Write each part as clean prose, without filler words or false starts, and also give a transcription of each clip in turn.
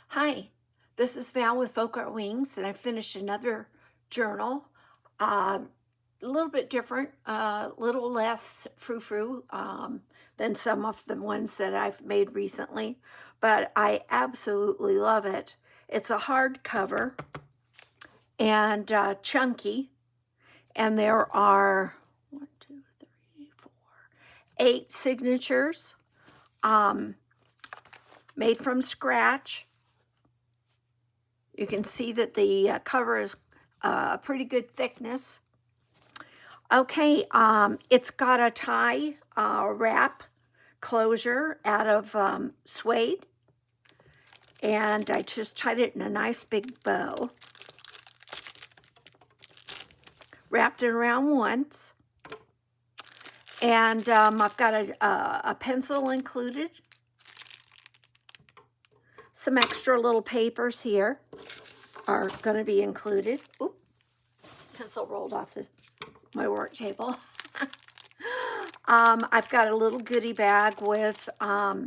Hi, this is Val with Folk Art Wings, and I finished another journal. A little bit different, a little less frou-frou than some of the ones that I've made recently, but I absolutely love it. It's a hardcover and chunky, and there are 1, 2, 3, 4, 8 signatures made from scratch. You can see that the cover is a pretty good thickness. Okay, it's got a tie wrap closure out of suede, and I just tied it in a nice big bow. Wrapped it around once, and I've got a pencil included. Some extra little papers here are going to be included. Oop, pencil rolled off my work table. I've got a little goodie bag with a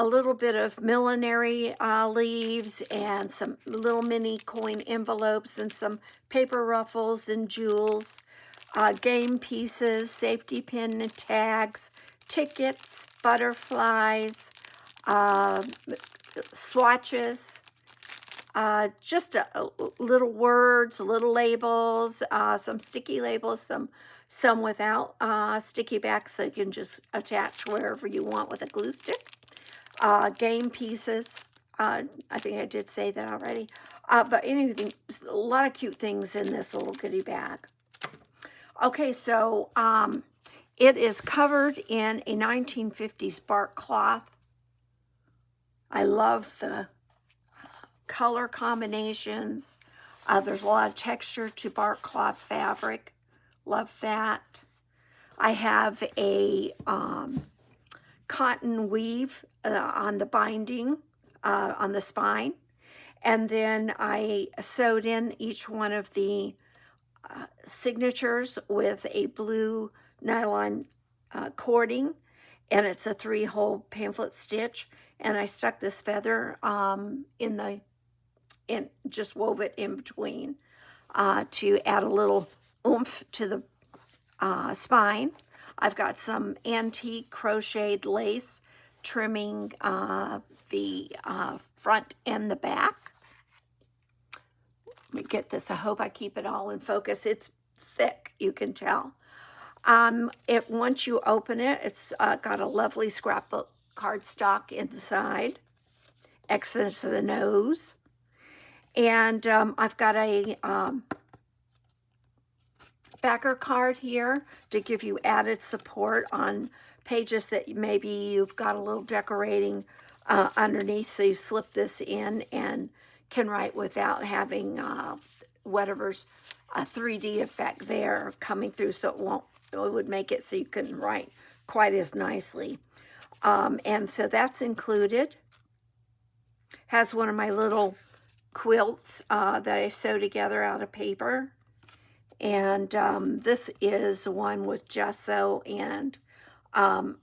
little bit of millinery leaves and some little mini coin envelopes and some paper ruffles and jewels, game pieces, safety pin and tags, tickets, butterflies, swatches, just little words, little labels, some sticky labels, some without sticky backs, so you can just attach wherever you want with a glue stick. Game pieces. I think I did say that already. But anything, a lot of cute things in this little goodie bag. Okay, so it is covered in a 1950s bark cloth. I love the color combinations. There's a lot of texture to bark cloth fabric. Love that. I have a cotton weave on the binding, on the spine. And then I sewed in each one of the signatures with a blue nylon cording, and it's a 3-hole pamphlet stitch. And I stuck this feather and just wove it in between to add a little oomph to the spine. I've got some antique crocheted lace trimming the front and the back. Let me get this. I hope I keep it all in focus. It's thick, you can tell. Once you open it, it's got a lovely scrapbook cardstock inside, excess of the nose. And I've got a backer card here to give you added support on pages that maybe you've got a little decorating underneath, so you slip this in and can write without having whatever's a 3D effect there coming through, so it would make it so you couldn't write quite as nicely. And so that's included. Has one of my little quilts that I sew together out of paper. And this is one with gesso and a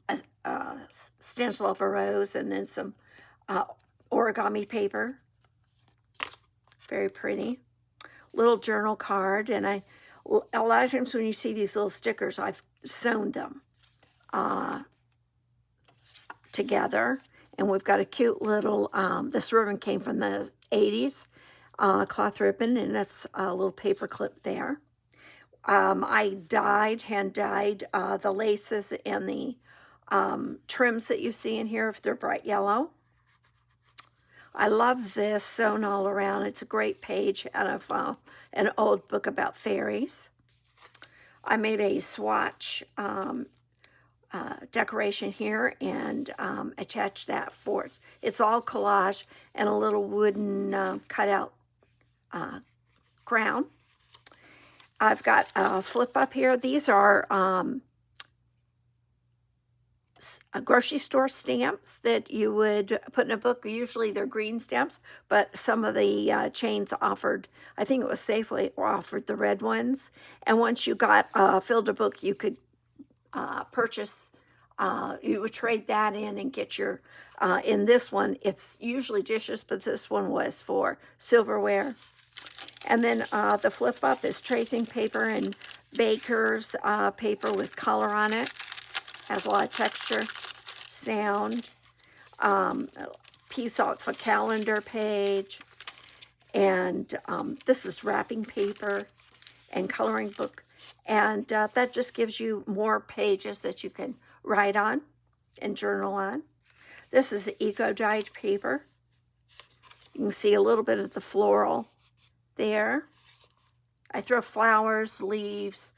stencil of a rose and then some origami paper. Very pretty. Little journal card. And a lot of times when you see these little stickers, I've sewn them together. And we've got a cute little, this ribbon came from the 80s, cloth ribbon, and it's a little paper clip there. I hand dyed the laces and the trims that you see in here if they're bright yellow. I love this sewn all around. It's a great page out of an old book about fairies. I made a swatch decoration here and attached that for it. It's all collage and a little wooden cutout crown. I've got a flip up here. These are grocery store stamps that you would put in a book. Usually they're green stamps, but some of the chains offered, I think it was Safeway, offered the red ones. And once you got filled a book, you could purchase you would trade that in and get your, in this one, it's usually dishes, but this one was for silverware. And then the flip up is tracing paper and baker's paper with color on it. Has a lot of texture, sound, piece off a calendar page. And this is wrapping paper and coloring book. And that just gives you more pages that you can write on and journal on. This is eco-dyed paper. You can see a little bit of the floral there. I throw flowers, leaves,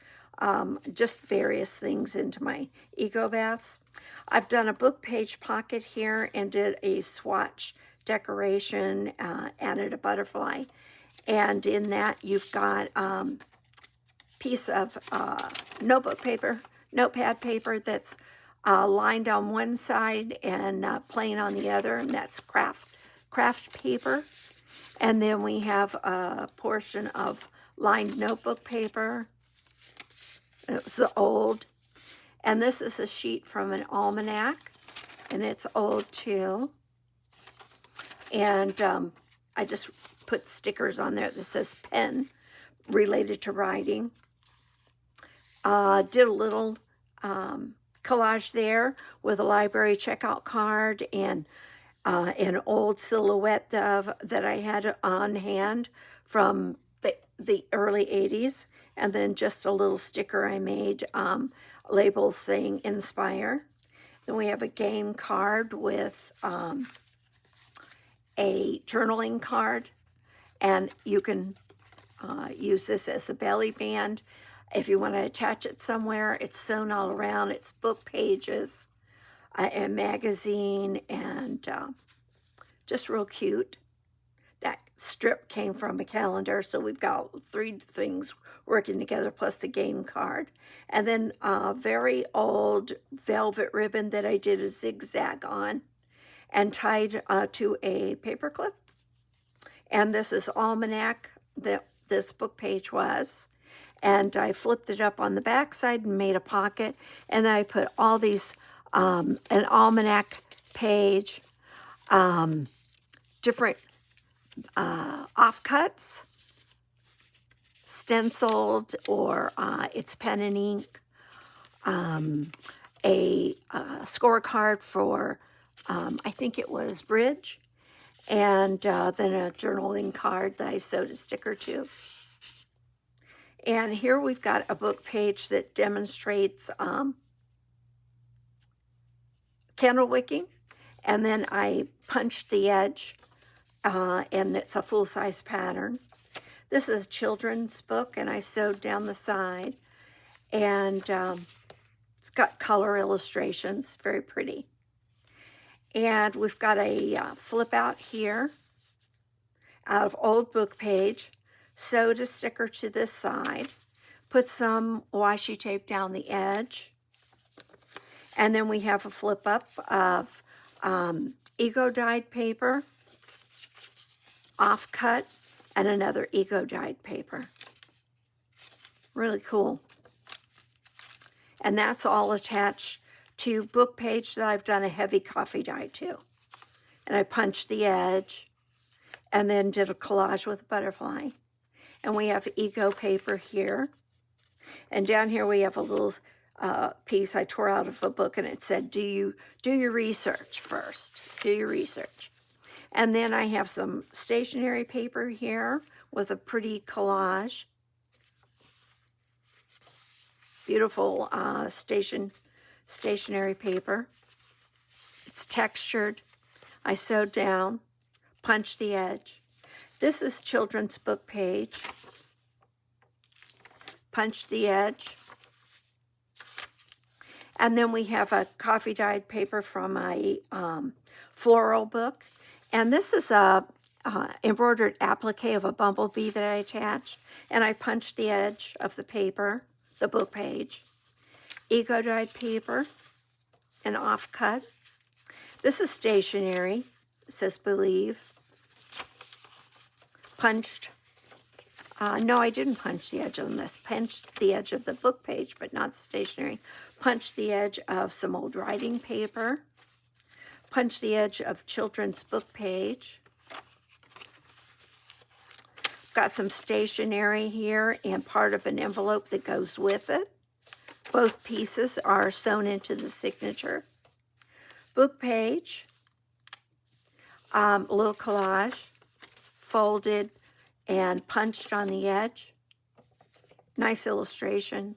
just various things into my eco baths. I've done a book page pocket here and did a swatch decoration, added a butterfly. And in that you've got piece of notebook paper, notepad paper that's lined on one side and plain on the other, and that's craft paper. And then we have a portion of lined notebook paper. It's old. And this is a sheet from an almanac, and it's old too. And I just put stickers on there that says pen, related to writing. Did a little collage there with a library checkout card and an old silhouette that I had on hand from the early 80s, and then just a little sticker I made, label saying Inspire. Then we have a game card with a journaling card, and you can use this as the belly band. If you want to attach it somewhere, it's sewn all around. It's book pages, a magazine, and just real cute. That strip came from a calendar, so we've got 3 things working together, plus the game card. And then a very old velvet ribbon that I did a zigzag on and tied to a paper clip. And this is almanac that this book page was. And I flipped it up on the back side and made a pocket. And then I put all these, an almanac page, different offcuts, stenciled, or it's pen and ink, a scorecard for, I think it was bridge, and then a journaling card that I sewed a sticker to. And here we've got a book page that demonstrates candle wicking, and then I punched the edge, and it's a full-size pattern. This is a children's book, and I sewed down the side, and it's got color illustrations, very pretty. And we've got a flip out here out of old book page, sewed a sticker to this side, put some washi tape down the edge, and then we have a flip up of eco-dyed paper, offcut, and another eco-dyed paper. Really cool. And that's all attached to book page that I've done a heavy coffee dye to. And I punched the edge and then did a collage with a butterfly. And we have eco paper here. And down here we have a little piece I tore out of a book, and it said, do your research first. Do your research. And then I have some stationery paper here with a pretty collage. Beautiful stationery paper. It's textured. I sewed down, punched the edge. This is children's book page. Punched the edge. And then we have a coffee dyed paper from a floral book. And this is a embroidered applique of a bumblebee that I attached. And I punched the edge of the paper, the book page. Eco-dyed paper, an offcut. This is stationery. It says Believe. Punched No, I didn't punch the edge on this. Punched the edge of the book page, but not the stationery. Punched the edge of some old writing paper. Punched the edge of children's book page. Got some stationery here and part of an envelope that goes with it. Both pieces are sewn into the signature. Book page, a little collage, folded and punched on the edge. Nice illustration.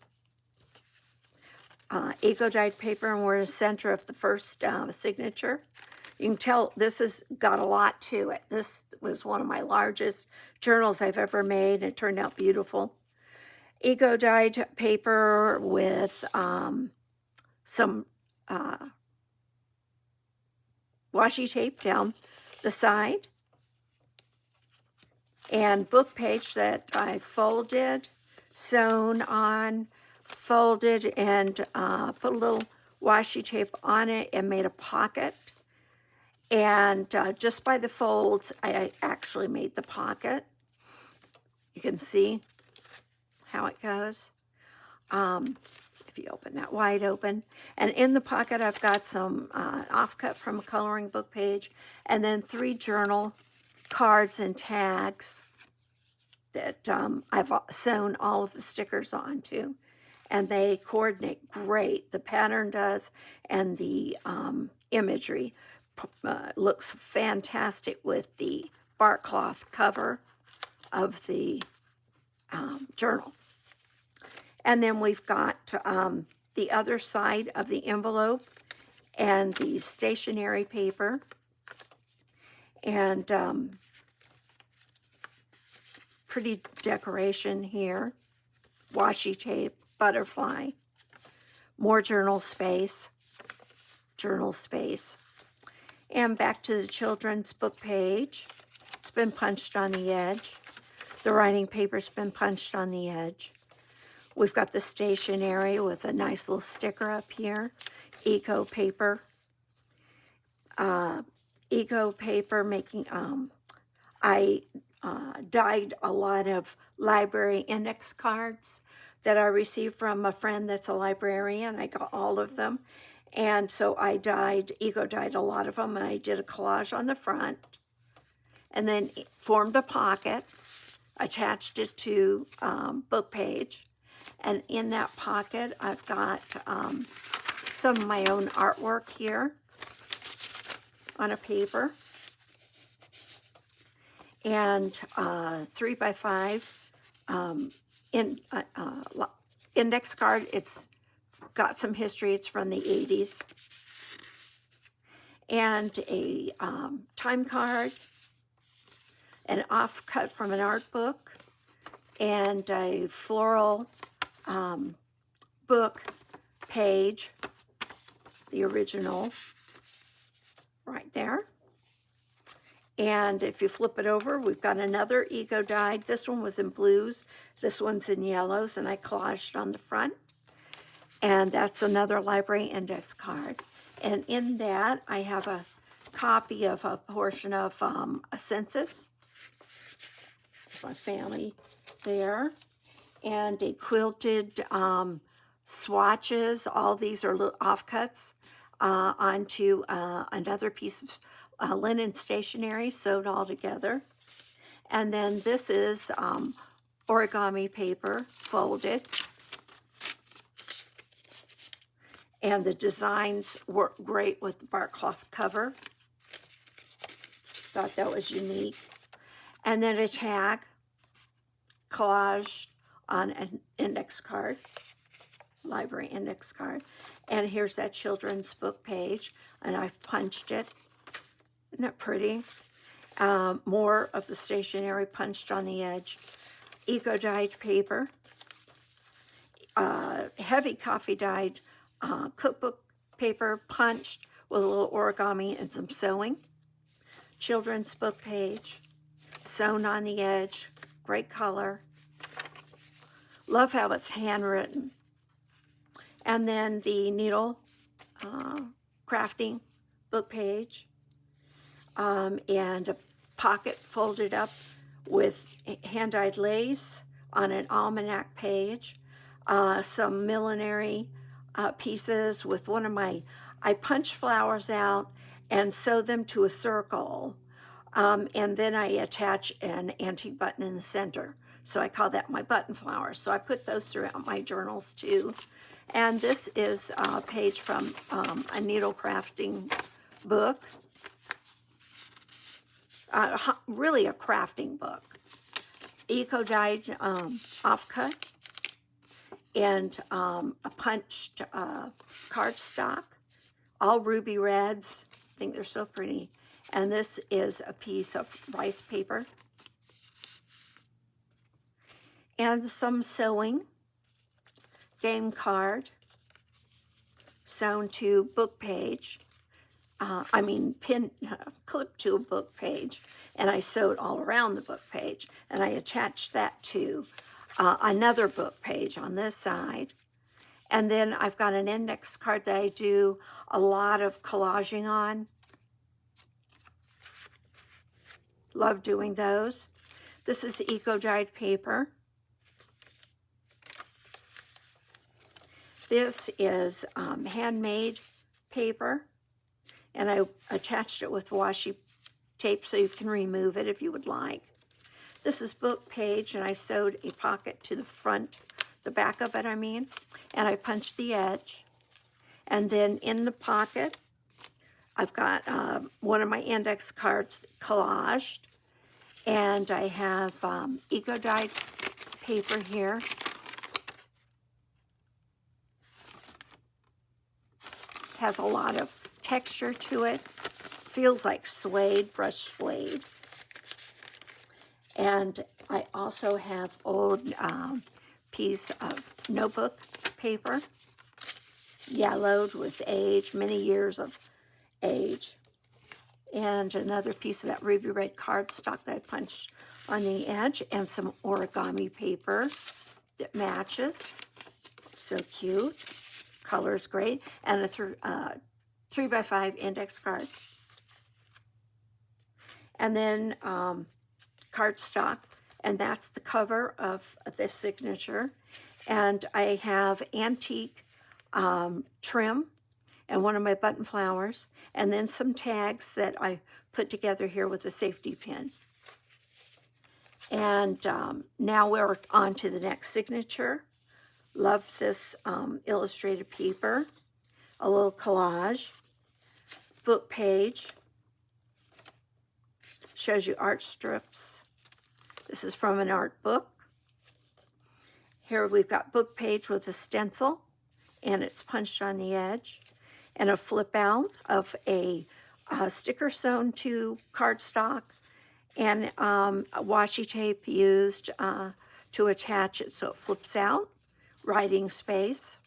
Eco-dyed paper, and we're in the center of the first signature. You can tell this has got a lot to it. This was one of my largest journals I've ever made. It turned out beautiful. Eco-dyed paper with some washi tape down the side. And book page that I folded, sewn on, folded, and put a little washi tape on it and made a pocket. And just by the folds, I actually made the pocket. You can see how it goes. If you open that wide open. And in the pocket, I've got some offcut from a coloring book page, and then 3 journal cards and tags that I've sewn all of the stickers onto. And they coordinate great. The pattern does, and the imagery looks fantastic with the barkcloth cover of the journal. And then we've got the other side of the envelope and the stationery paper. And pretty decoration here. Washi tape, butterfly, more journal space. And back to the children's book page. It's been punched on the edge. The writing paper's been punched on the edge. We've got the stationery with a nice little sticker up here. Eco paper. Eco paper making, I dyed a lot of library index cards that I received from a friend that's a librarian. I got all of them. And so I eco-dyed a lot of them, and I did a collage on the front, and then formed a pocket, attached it to book page. And in that pocket, I've got some of my own artwork here on a paper. And 3x5 index card. It's got some history. It's from the 80s. And a time card, an offcut from an art book, and a floral book page, the original, right there. And if you flip it over, we've got another eco-dyed. This one was in blues. This one's in yellows, and I collaged on the front. And that's another library index card. And in that, I have a copy of a portion of a census. My family there. And a quilted swatches. All these are little offcuts onto another piece of linen stationery sewed all together. And then this is origami paper folded. And the designs work great with the barkcloth cover. Thought that was unique. And then a tag collage on an index card, library index card. And here's that children's book page, and I've punched it. Isn't that pretty? More of the stationery punched on the edge. Eco-dyed paper. Heavy coffee-dyed cookbook paper punched with a little origami and some sewing. Children's book page. Sewn on the edge. Great color. Love how it's handwritten. And then the needle crafting book page. And a pocket folded up with hand-dyed lace on an almanac page, some millinery pieces with one of my, I punch flowers out and sew them to a circle, and then I attach an antique button in the center. So I call that my button flowers. So I put those throughout my journals too. And this is a page from a needle crafting book, really a crafting book. Eco-dyed offcut and a punched cardstock, all ruby reds. I think they're so pretty. And this is a piece of rice paper. And some sewing, game card, sewn to book page. Clipped to a book page, and I sewed all around the book page, and I attached that to another book page on this side. And then I've got an index card that I do a lot of collaging on. Love doing those. This is eco-dyed paper. This is handmade paper, and I attached it with washi tape so you can remove it if you would like. This is book page, and I sewed a pocket to the front, the back of it, and I punched the edge. And then in the pocket, I've got one of my index cards collaged, and I have eco-dyed paper here. Has a lot of texture to it. Feels like suede, brushed suede. And I also have old piece of notebook paper, yellowed with age, many years of age. And another piece of that ruby red cardstock that I punched on the edge, and some origami paper that matches. So cute. Color's great. And a 3x5 index card. And then cardstock, and that's the cover of this signature. And I have antique trim and one of my button flowers, and then some tags that I put together here with a safety pin. And now we're on to the next signature. Love this illustrated paper, a little collage, book page, shows you art strips. This is from an art book. Here we've got book page with a stencil, and it's punched on the edge, and a flip out of a sticker sewn to cardstock, and a washi tape used to attach it so it flips out. Writing space,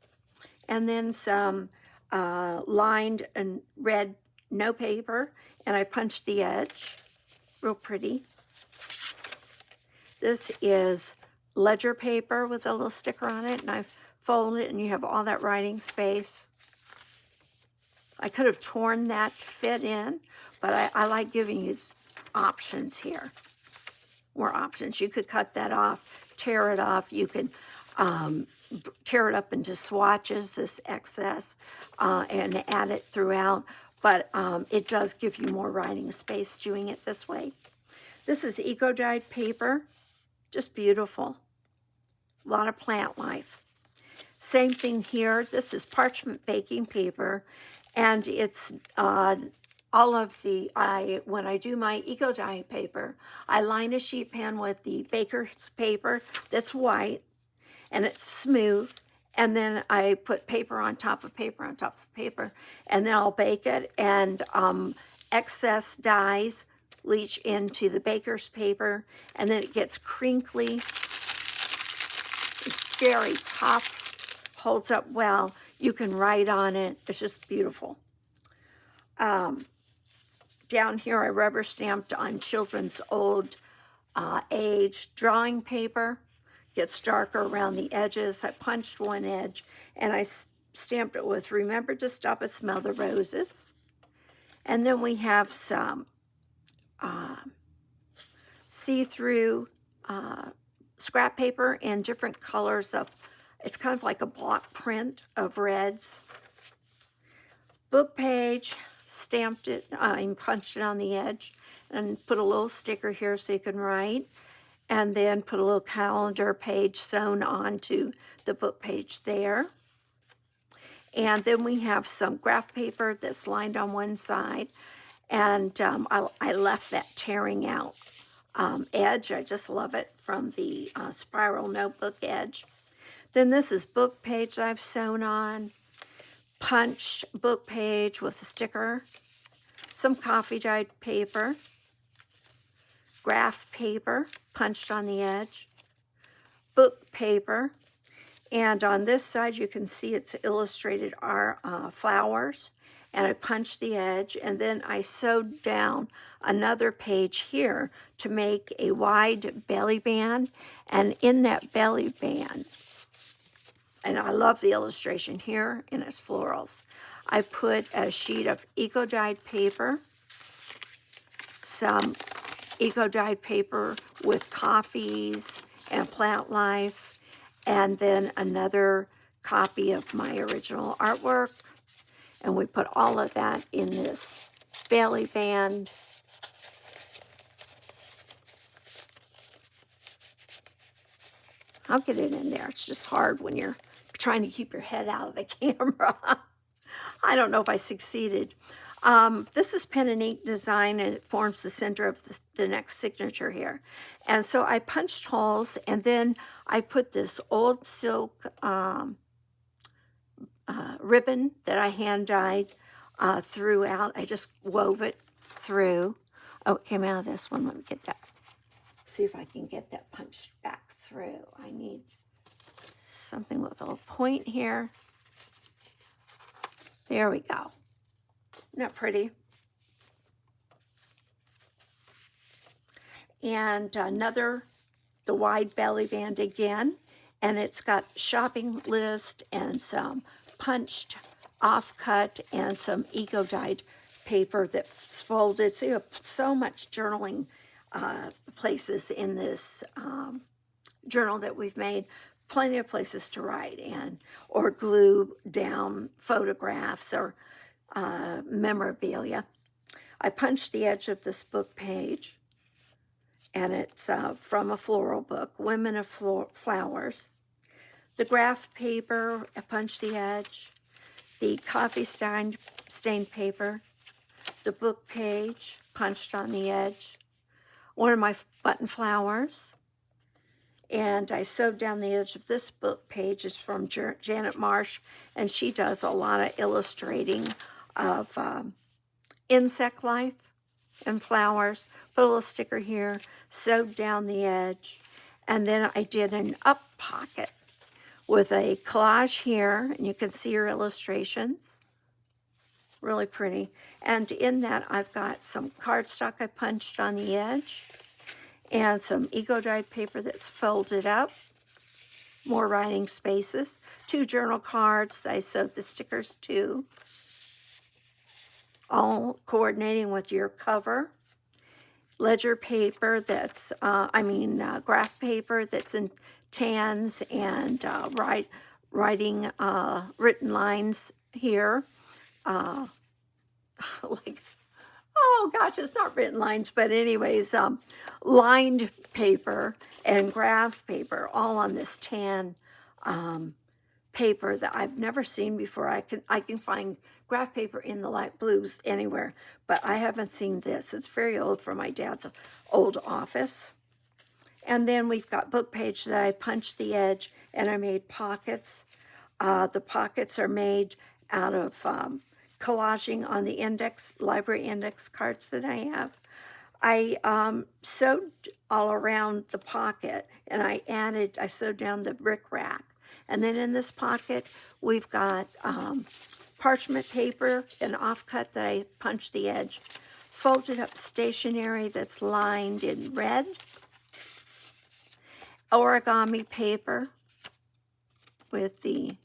and then some lined and red note paper, and I punched the edge. Real pretty. This is ledger paper with a little sticker on it, and I've folded it, and you have all that writing space. I could have torn that fit in, but I like giving you options here. More options. You could cut that off, tear it off. You could tear it up into swatches, this excess, and add it throughout. But it does give you more writing space doing it this way. This is eco-dyed paper. Just beautiful. A lot of plant life. Same thing here. This is parchment baking paper. And it's all of the, when I do my eco-dye paper, I line a sheet pan with the baker's paper that's white, and it's smooth, and then I put paper on top of paper on top of paper, and then I'll bake it, and excess dyes leach into the baker's paper, and then it gets crinkly. It's very tough, holds up well. You can write on it. It's just beautiful. Down here, I rubber stamped on children's old age drawing paper. Gets darker around the edges. I punched one edge, and I stamped it with "Remember to stop and smell the roses." And then we have some see-through scrap paper in different colors of, it's kind of like a block print of reds. Book page, stamped it, and punched it on the edge, and put a little sticker here so you can write, and then put a little calendar page sewn onto the book page there. And then we have some graph paper that's lined on one side, and I left that tearing out edge. I just love it, from the spiral notebook edge. Then this is book page that I've sewn on, punched book page with a sticker, some coffee dyed paper, graph paper punched on the edge, book paper, and on this side you can see it's illustrated our flowers, and I punched the edge, and then I sewed down another page here to make a wide belly band, and in that belly band, and I love the illustration here in its florals, I put a sheet of eco-dyed paper, some eco-dyed paper with coffees and plant life, and then another copy of my original artwork. And we put all of that in this belly band. I'll get it in there. It's just hard when you're trying to keep your head out of the camera. I don't know if I succeeded. This is pen and ink design, and it forms the center of the next signature here. And so I punched holes, and then I put this old silk ribbon that I hand dyed throughout. I just wove it through. Oh, it came out of this one. Let me get that. See if I can get that punched back through. I need something with a little point here. There we go. Isn't that pretty? And the wide belly band again, and it's got shopping list and some punched offcut and some eco-dyed paper that's folded. So you have so much journaling places in this journal that we've made. Plenty of places to write in, or glue down photographs or memorabilia. I punched the edge of this book page, and it's from a floral book, Women of Flowers. The graph paper, I punched the edge. The coffee stained paper, the book page, punched on the edge. One of my button flowers. And I sewed down the edge of this book page. Is from Janet Marsh, and she does a lot of illustrating of insect life and flowers. Put a little sticker here, sewed down the edge, and then I did an up pocket with a collage here, and you can see her illustrations. Really pretty. And in that, I've got some cardstock I punched on the edge, and some eco-dyed paper that's folded up. More writing spaces. 2 journal cards that I sewed the stickers to, all coordinating with your cover. Ledger paper that's, graph paper that's in tans, and writing written lines here. Like, oh gosh, it's not written lines, but anyways, lined paper and graph paper, all on this tan paper that I've never seen before. I can find graph paper in the light blues anywhere, but I haven't seen this. It's very old, from my dad's old office. And then we've got book page that I punched the edge, and I made pockets. The pockets are made out of collaging on the library index cards that I have. I sewed all around the pocket, and I sewed down the brick rack. And then in this pocket, we've got parchment paper, an offcut that I punched the edge, folded up stationery that's lined in red, origami paper with the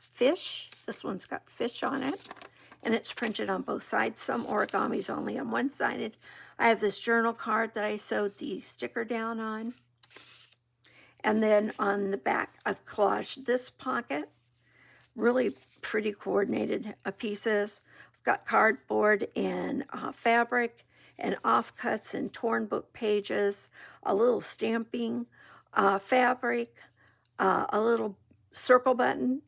fish. This one's got fish on it. and it's printed on both sides. Some origami's only on one sided. I have this journal card that I sewed the sticker down on. And then on the back, I've collaged this pocket. Really pretty coordinated pieces. I've got cardboard and fabric and offcuts and torn book pages, a little stamping fabric, a little circle button,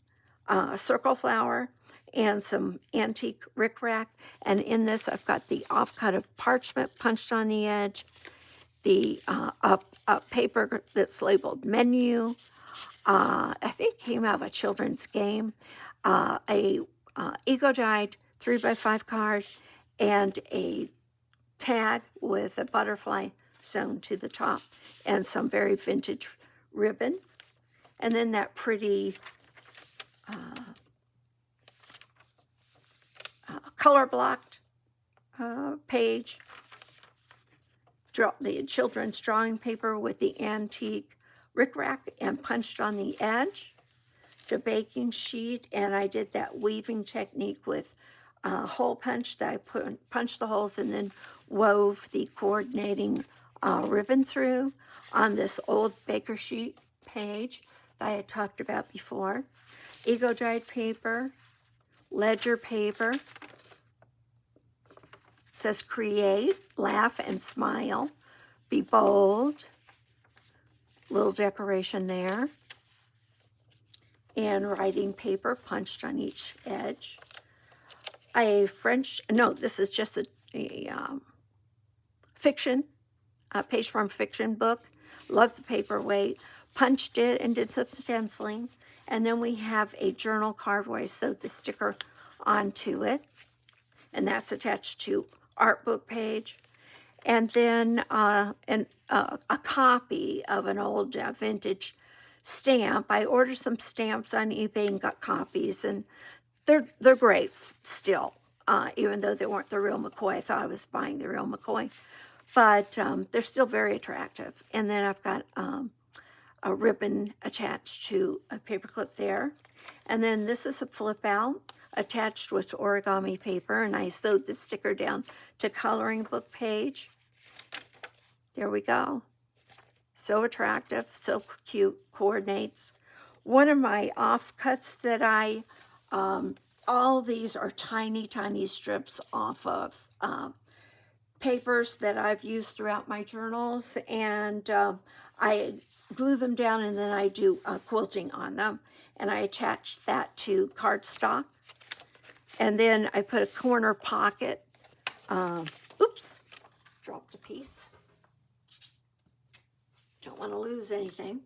a circle flower, and some antique rickrack. And in this, I've got the offcut of parchment punched on the edge, the paper that's labeled menu. I think it came out of a children's game, a eco-dyed 3x5 card, and a tag with a butterfly sewn to the top, and some very vintage ribbon. And then that pretty color blocked page, the children's drawing paper with the antique rickrack and punched on the edge, the baking sheet, and I did that weaving technique with hole punch that I punched the holes and then wove the coordinating ribbon through on this old baker sheet page that I had talked about before. Eco-dyed paper, ledger paper, says create, laugh, and smile, be bold, little decoration there, and writing paper punched on each edge. This is just a fiction, a page from fiction book. Love the paperweight, punched it and did some stenciling. And then we have a journal card where I sewed the sticker onto it, and that's attached to art book page. And then a copy of an old vintage stamp. I ordered some stamps on eBay and got copies, and they're great still, even though they weren't the real McCoy. I thought I was buying the real McCoy, but they're still very attractive. And then I've got a ribbon attached to a paperclip there. And then this is a flip out attached with origami paper, and I sewed the sticker down to coloring book page. There we go. So attractive, so cute, coordinates. One of my offcuts that all these are tiny, tiny strips off of papers that I've used throughout my journals, and I glue them down and then I do quilting on them, and I attach that to cardstock. And then I put a corner pocket. Oops, dropped a piece. Don't want to lose anything.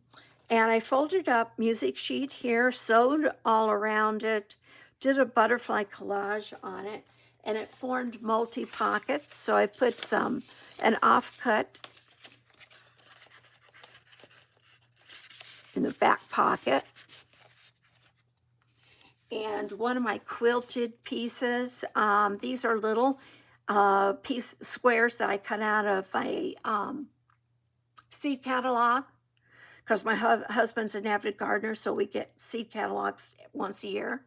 And I folded up music sheet here, sewed all around it, did a butterfly collage on it, and it formed multi-pockets. So I put an offcut in the back pocket. And one of my quilted pieces, these are little squares that I cut out of a seed catalog, because my husband's an avid gardener, so we get seed catalogs once a year.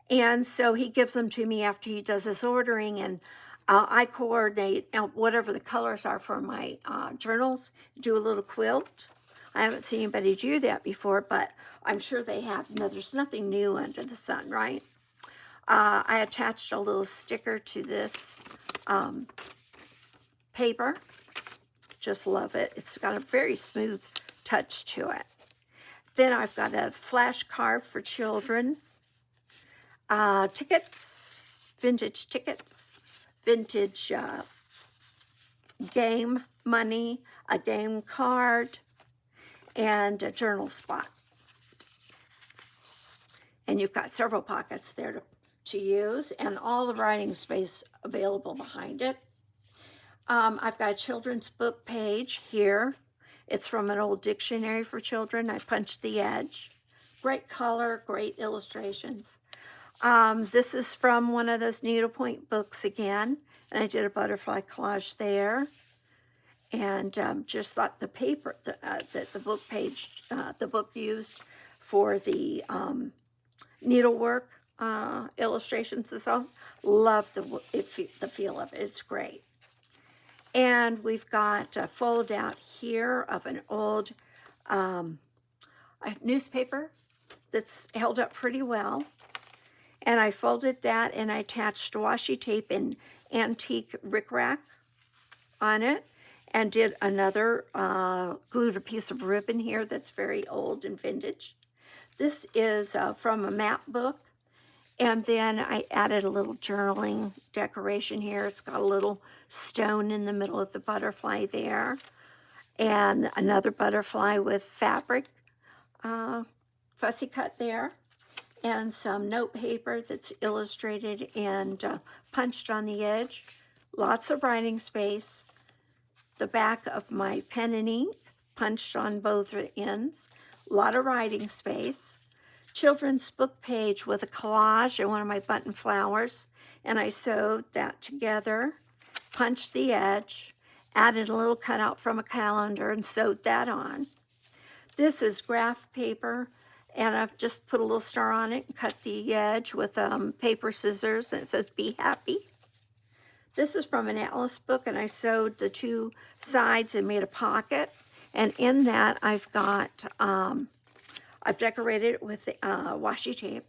And so he gives them to me after he does his ordering, and I coordinate whatever the colors are for my journals, do a little quilt. I haven't seen anybody do that before, but I'm sure they have. No, there's nothing new under the sun, right? I attached a little sticker to this paper. Just love it. It's got a very smooth touch to it. Then I've got a flash card for children. Tickets, vintage game money, a game card, and a journal spot. And you've got several pockets there to use, and all the writing space available behind it. I've got a children's book page here. It's from an old dictionary for children. I punched the edge. Great color, great illustrations. This is from one of those needlepoint books again, and I did a butterfly collage there. And just thought the paper that the book page, the book used for the needlework illustrations and so. Love the feel of it. It's great. And we've got a fold out here of an old a newspaper that's held up pretty well. And I folded that and I attached washi tape and antique rickrack on it, and did another, glued a piece of ribbon here that's very old and vintage. This is from a map book, and then I added a little journaling decoration here. It's got a little stone in the middle of the butterfly there, and another butterfly with fabric fussy cut there, and some note paper that's illustrated and punched on the edge. Lots of writing space. The back of my pen and ink punched on both ends. A lot of writing space. Children's book page with a collage and one of my button flowers, and I sewed that together, punched the edge, added a little cutout from a calendar and sewed that on. This is graph paper, and I've just put a little star on it and cut the edge with paper scissors, and it says "Be Happy." This is from an Atlas book, and I sewed the two sides and made a pocket, and in that I've got, I've decorated it with washi tape,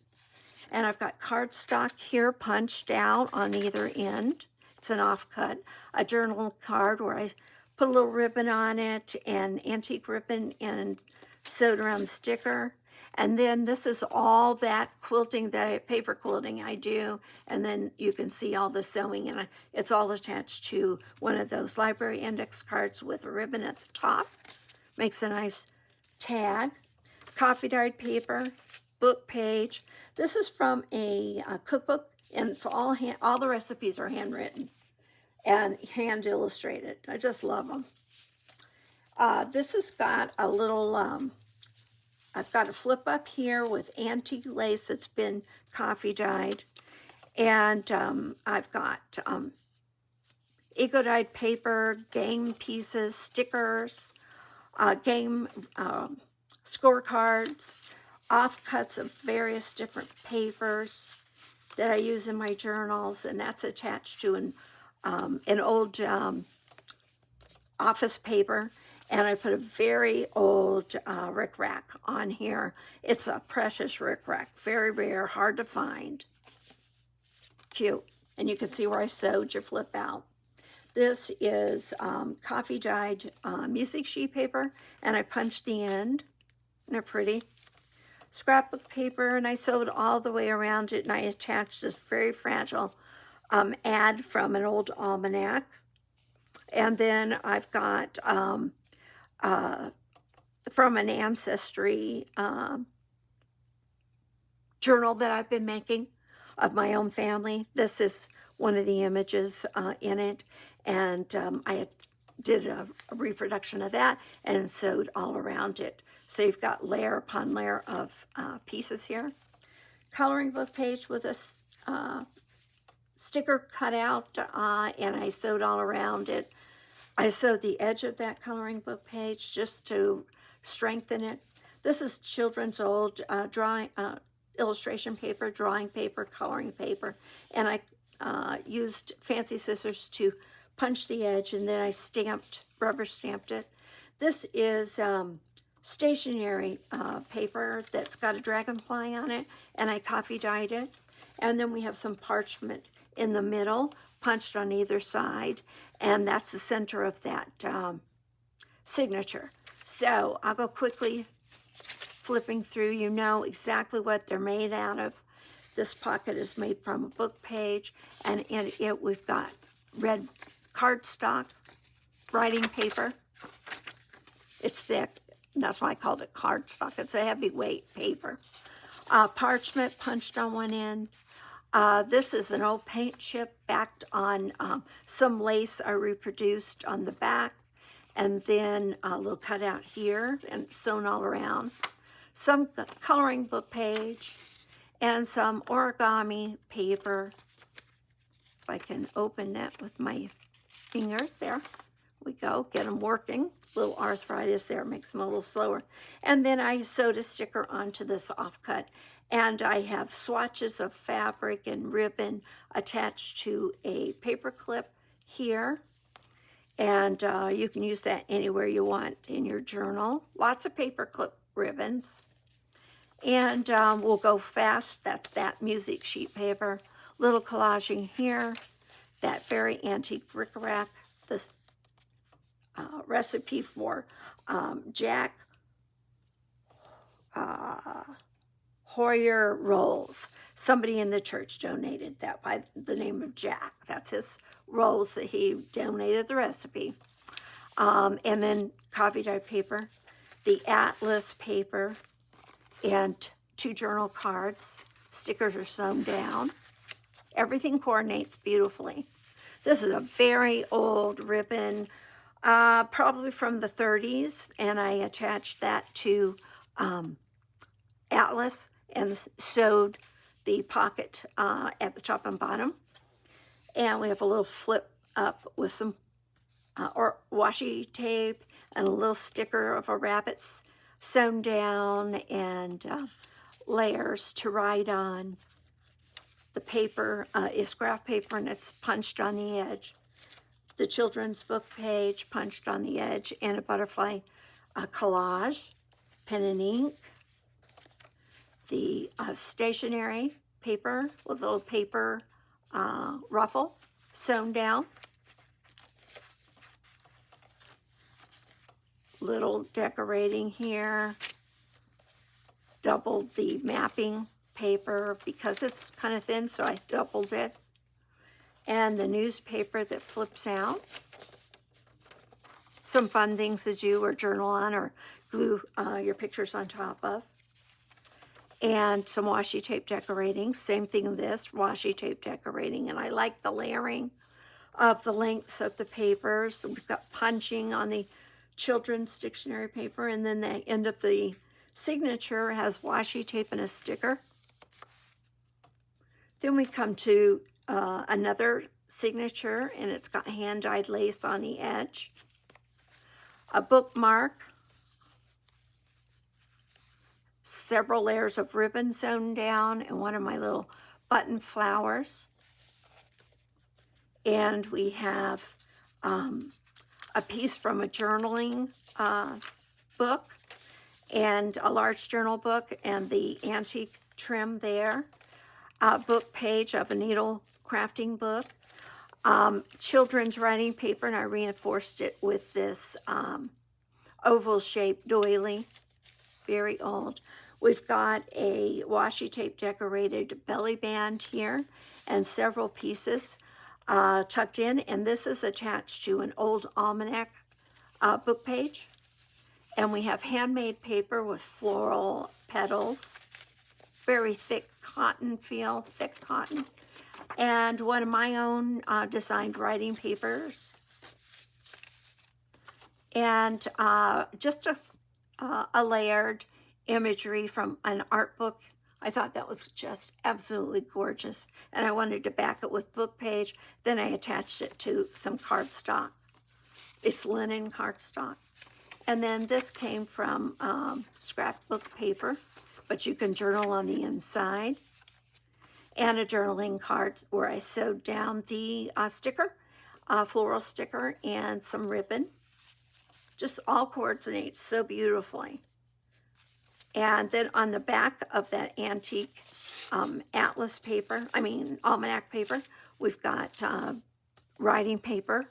and I've got cardstock here punched out on either end. It's an offcut, a journal card where I put a little ribbon on it and antique ribbon and sewed around the sticker. And then this is all that quilting, paper quilting I do, and then you can see all the sewing, and it's all attached to one of those library index cards with a ribbon at the top. Makes a nice tag. Coffee dyed paper, book page. This is from a cookbook, and it's all the recipes are handwritten and hand illustrated. I just love them. This has got a little, I've got a flip up here with antique lace that's been coffee dyed, and I've got eco dyed paper, game pieces, stickers, game scorecards, offcuts of various different papers that I use in my journals, and that's attached to an old office paper. And I put a very old rickrack on here. It's a precious rickrack, very rare, hard to find. Cute. And you can see where I sewed your flip out. This is coffee dyed music sheet paper, and I punched the end. And they're pretty. Scrapbook paper, and I sewed all the way around it, and I attached this very fragile ad from an old almanac. And then I've got from an ancestry journal that I've been making of my own family. This is one of the images in it, and I did a reproduction of that and sewed all around it. So you've got layer upon layer of pieces here. Coloring book page with a sticker cut out, and I sewed all around it. I sewed the edge of that coloring book page just to strengthen it. This is children's old drawing illustration paper, drawing paper, coloring paper, and I used fancy scissors to punch the edge, and then I rubber stamped it. This is stationery paper that's got a dragonfly on it, and I coffee dyed it. And then we have some parchment in the middle, punched on either side, and that's the center of that signature. So I'll go quickly flipping through. You know exactly what they're made out of. This pocket is made from a book page, and in it we've got red cardstock, writing paper. It's thick, and that's why I called it cardstock. It's a heavyweight paper. Parchment punched on one end. This is an old paint chip backed on some lace I reproduced on the back, and then a little cutout here and sewn all around. Some coloring book page and some origami paper. If I can open that with my fingers, there we go, get them working. Little arthritis there makes them a little slower. And then I sewed a sticker onto this offcut And I have swatches of fabric and ribbon attached to a paper clip here. And you can use that anywhere you want in your journal. Lots of paper clip ribbons. And we'll go fast. That's that music sheet paper. Little collaging here. That very antique bric-a-brac. This recipe for Jack Hoyer rolls. Somebody in the church donated that by the name of Jack. That's his rolls that he donated the recipe. And then coffee dyed paper, the atlas paper, and 2 journal cards. Stickers are sewn down. Everything coordinates beautifully. This is a very old ribbon, probably from the 30s, and I attached that to atlas and sewed the pocket at the top and bottom. And we have a little flip up with some or washi tape and a little sticker of a rabbit sewn down, and layers to write on. The paper is graph paper and it's punched on the edge. The children's book page punched on the edge, and a butterfly collage, pen and ink. The stationery paper with a little paper ruffle sewn down. Little decorating here. Doubled the mapping paper because it's kind of thin, so I doubled it. And the newspaper that flips out. Some fun things to do or journal on or glue your pictures on top of. And some washi tape decorating. Same thing in this, washi tape decorating. And I like the layering of the lengths of the papers. So we've got punching on the children's dictionary paper, and then the end of the signature has washi tape and a sticker. Then we come to another signature, and it's got hand-dyed lace on the edge. A bookmark. Several layers of ribbon sewn down, and one of my little button flowers. And we have a piece from a journaling book and a large journal book and the antique trim there. A book page of a needle crafting book. Children's writing paper, and I reinforced it with this oval-shaped doily. Very old. We've got a washi tape decorated belly band here and several pieces tucked in, and this is attached to an old almanac book page. And we have handmade paper with floral petals, very thick cotton feel, thick cotton, and one of my own designed writing papers, and just a layered imagery from an art book. I thought that was just absolutely gorgeous, and I wanted to back it with book page. Then I attached it to some cardstock. It's linen cardstock. And then this came from scrapbook paper, but you can journal on the inside. And a journaling card where I sewed down the sticker, floral sticker, and some ribbon. Just all coordinates so beautifully. And then on the back of that antique atlas paper, almanac paper, we've got writing paper,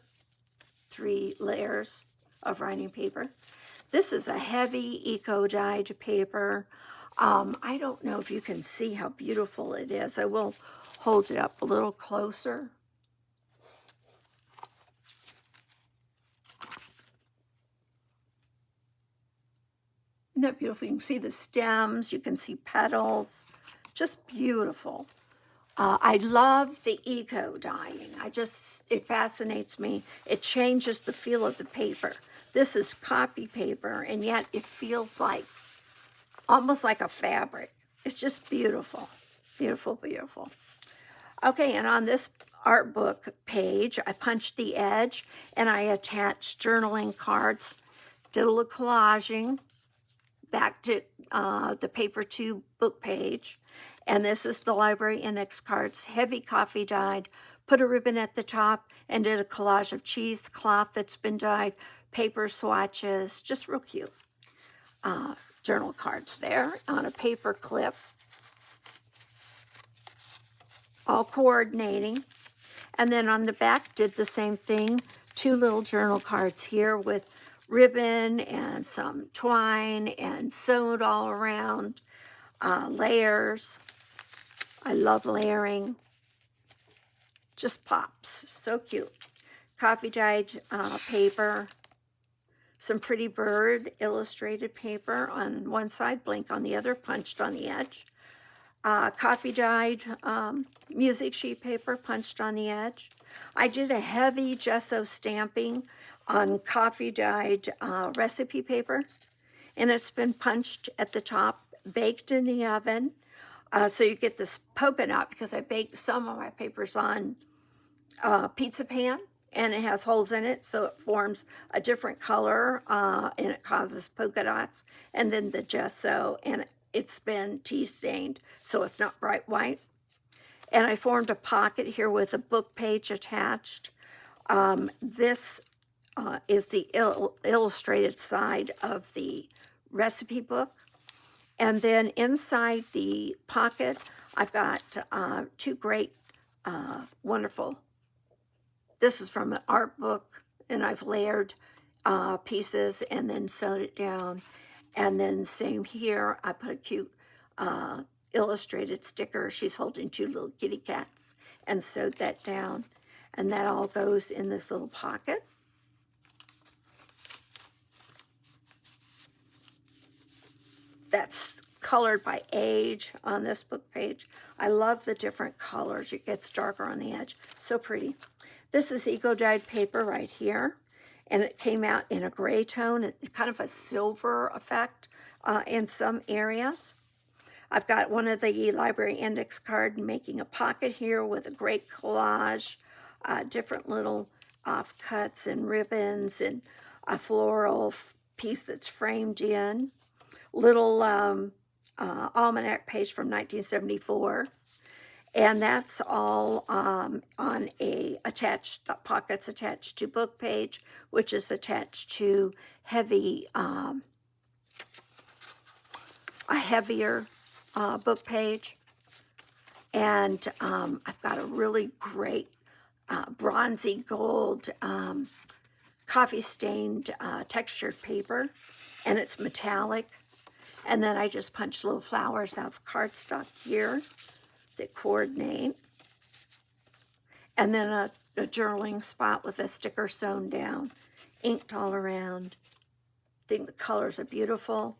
3 layers of writing paper. This is a heavy eco-dyed paper. I don't know if you can see how beautiful it is. I will hold it up a little closer. Isn't that beautiful? You can see the stems, you can see petals, just beautiful. I love the eco dyeing. It fascinates me. It changes the feel of the paper. This is copy paper, and yet it feels like, almost like a fabric. It's just beautiful, beautiful, beautiful. Okay, and on this art book page, I punched the edge, and I attached journaling cards, did a little collaging, back to the paper 2 book page. And this is the library index cards, heavy coffee dyed, put a ribbon at the top, and did a collage of cheesecloth that's been dyed, paper swatches, just real cute. Journal cards there on a paper clip, all coordinating. And then on the back, did the same thing, 2 little journal cards here with ribbon and some twine and sewed all around, layers. I love layering. Just pops, so cute. Coffee dyed paper, some pretty bird illustrated paper on one side, blank on the other, punched on the edge. Coffee dyed music sheet paper punched on the edge. I did a heavy gesso stamping on coffee dyed recipe paper, and it's been punched at the top, baked in the oven. So you get this polka dot, because I baked some of my papers on pizza pan, and it has holes in it, so it forms a different color, and it causes polka dots. And then the gesso, and it's been tea stained, so it's not bright white. And I formed a pocket here with a book page attached. This is the illustrated side of the recipe book. And then inside the pocket, I've got 2 great, wonderful, this is from an art book, and I've layered pieces and then sewed it down. And then same here, I put a cute illustrated sticker. She's holding 2 little kitty cats, and sewed that down. And that all goes in this little pocket. That's colored by age on this book page. I love the different colors. It gets darker on the edge. So pretty. This is eco-dyed paper right here, and it came out in a gray tone, kind of a silver effect in some areas. I've got one of the library index card making a pocket here with a great collage, different little offcuts and ribbons, and a floral piece that's framed in. Little almanac page from 1974. And that's all on a attached, the pockets attached to book page, which is attached to heavy, a heavier book page. And I've got a really great bronzy gold coffee stained textured paper, and it's metallic. And then I just punched little flowers out of cardstock here that coordinate. And then a journaling spot with a sticker sewn down, inked all around. I think the colors are beautiful.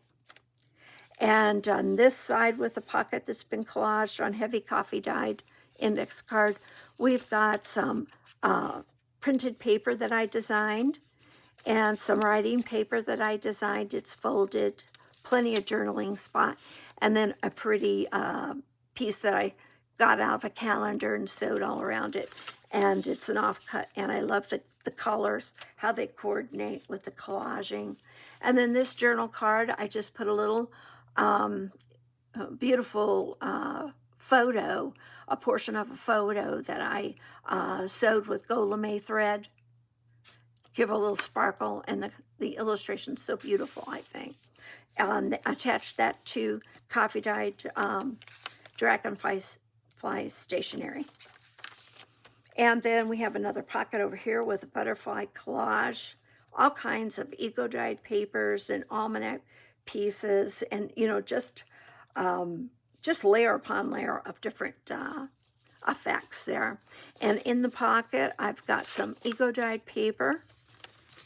And on this side with the pocket that's been collaged on heavy coffee dyed index card, we've got some printed paper that I designed and some writing paper that I designed. It's folded, plenty of journaling spot, and then a pretty piece that I got out of a calendar and sewed all around it. And it's an offcut, and I love the colors, how they coordinate with the collaging. And then this journal card, I just put a little beautiful photo, a portion of a photo that I sewed with gold lame thread. Give a little sparkle, and the illustration's so beautiful, I think. Attached that to coffee dyed dragonfly stationery. And then we have another pocket over here with a butterfly collage, all kinds of eco-dyed papers and almanac pieces, and just layer upon layer of different effects there. And in the pocket, I've got some eco-dyed paper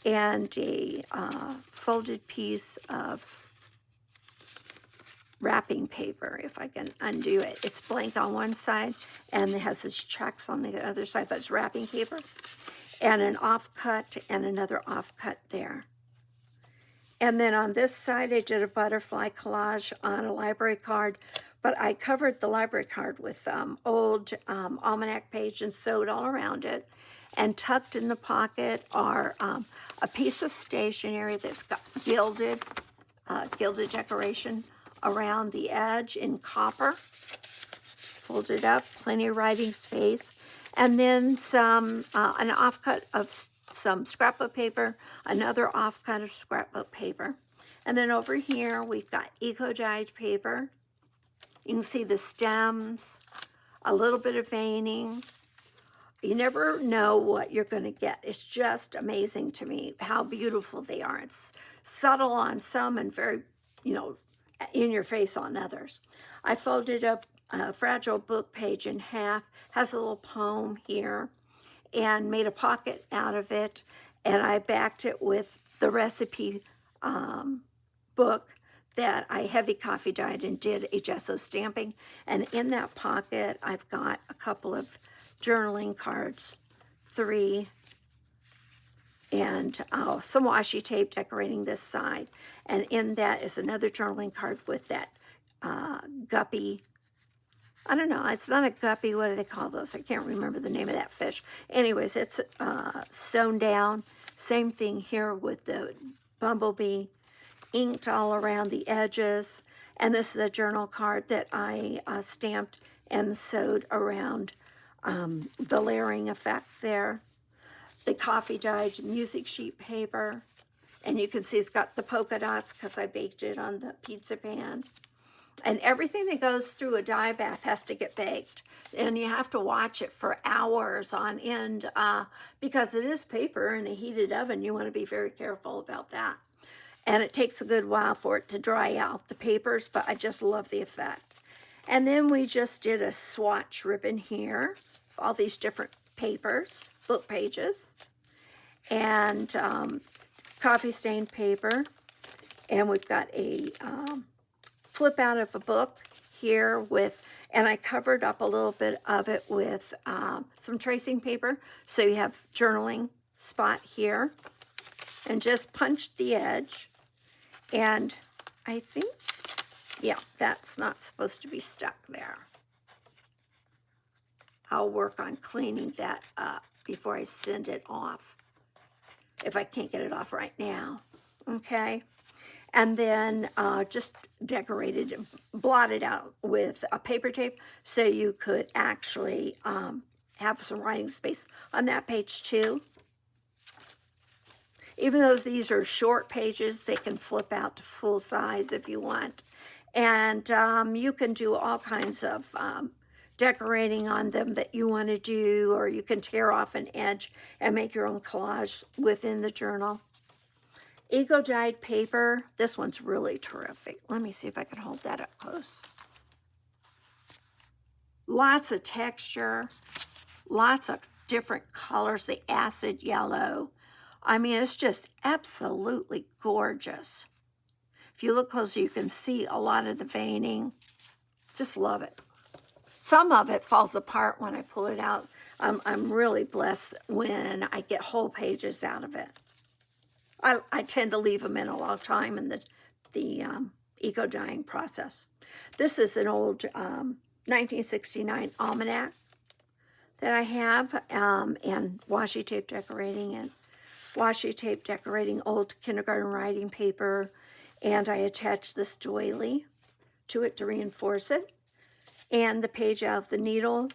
and a folded piece of wrapping paper, if I can undo it. It's blank on one side, and it has these checks on the other side, but it's wrapping paper. And an offcut and another offcut there. And then on this side, I did a butterfly collage on a library card, but I covered the library card with old almanac page and sewed all around it. And tucked in the pocket are a piece of stationery that's got gilded decoration around the edge in copper. folded up, plenty of writing space. And then some, an offcut of some scrapbook paper, another offcut of scrapbook paper. And then over here, we've got eco-dyed paper. You can see the stems, a little bit of veining. You never know what you're going to get. It's just amazing to me how beautiful they are. It's subtle on some and very, you know, in your face on others. I folded up a fragile book page in half, has a little poem here, and made a pocket out of it. And I backed it with the recipe book that I heavy coffee dyed and did a gesso stamping. And in that pocket, I've got a couple of journaling cards, 3, and some washi tape decorating this side. And in that is another journaling card with that guppy. I don't know, it's not a guppy, what do they call those? I can't remember the name of that fish. Anyways, it's sewn down. Same thing here with the bumblebee, inked all around the edges. And this is a journal card that I stamped and sewed around the layering effect there. The coffee dyed music sheet paper. And you can see it's got the polka dots because I baked it on the pizza pan. And everything that goes through a dye bath has to get baked. And you have to watch it for hours on end because it is paper in a heated oven. You want to be very careful about that. And it takes a good while for it to dry out the papers, but I just love the effect. And then we just did a swatch ribbon here, all these different papers, book pages, and coffee stained paper. And we've got a flip out of a book here with, and I covered up a little bit of it with some tracing paper. So you have journaling spot here, and just punched the edge. And I think, yeah, that's not supposed to be stuck there. I'll work on cleaning that up before I send it off, if I can't get it off right now, okay? And then just decorated and blotted out with a paper tape so you could actually have some writing space on that page too. Even though these are short pages, they can flip out to full size if you want. And you can do all kinds of decorating on them that you want to do, or you can tear off an edge and make your own collage within the journal. Eco-dyed paper, this one's really terrific. Let me see if I can hold that up close. Lots of texture, lots of different colors, the acid yellow. I mean, it's just absolutely gorgeous. If you look closer, you can see a lot of the veining. Just love it. Some of it falls apart when I pull it out. I'm really blessed when I get whole pages out of it. I tend to leave them in a long time in the eco-dyeing process. This is an old 1969 almanac that I have, and washi tape decorating it. Washi tape decorating old kindergarten writing paper, and I attached this doily to it to reinforce it, and the page out of the needle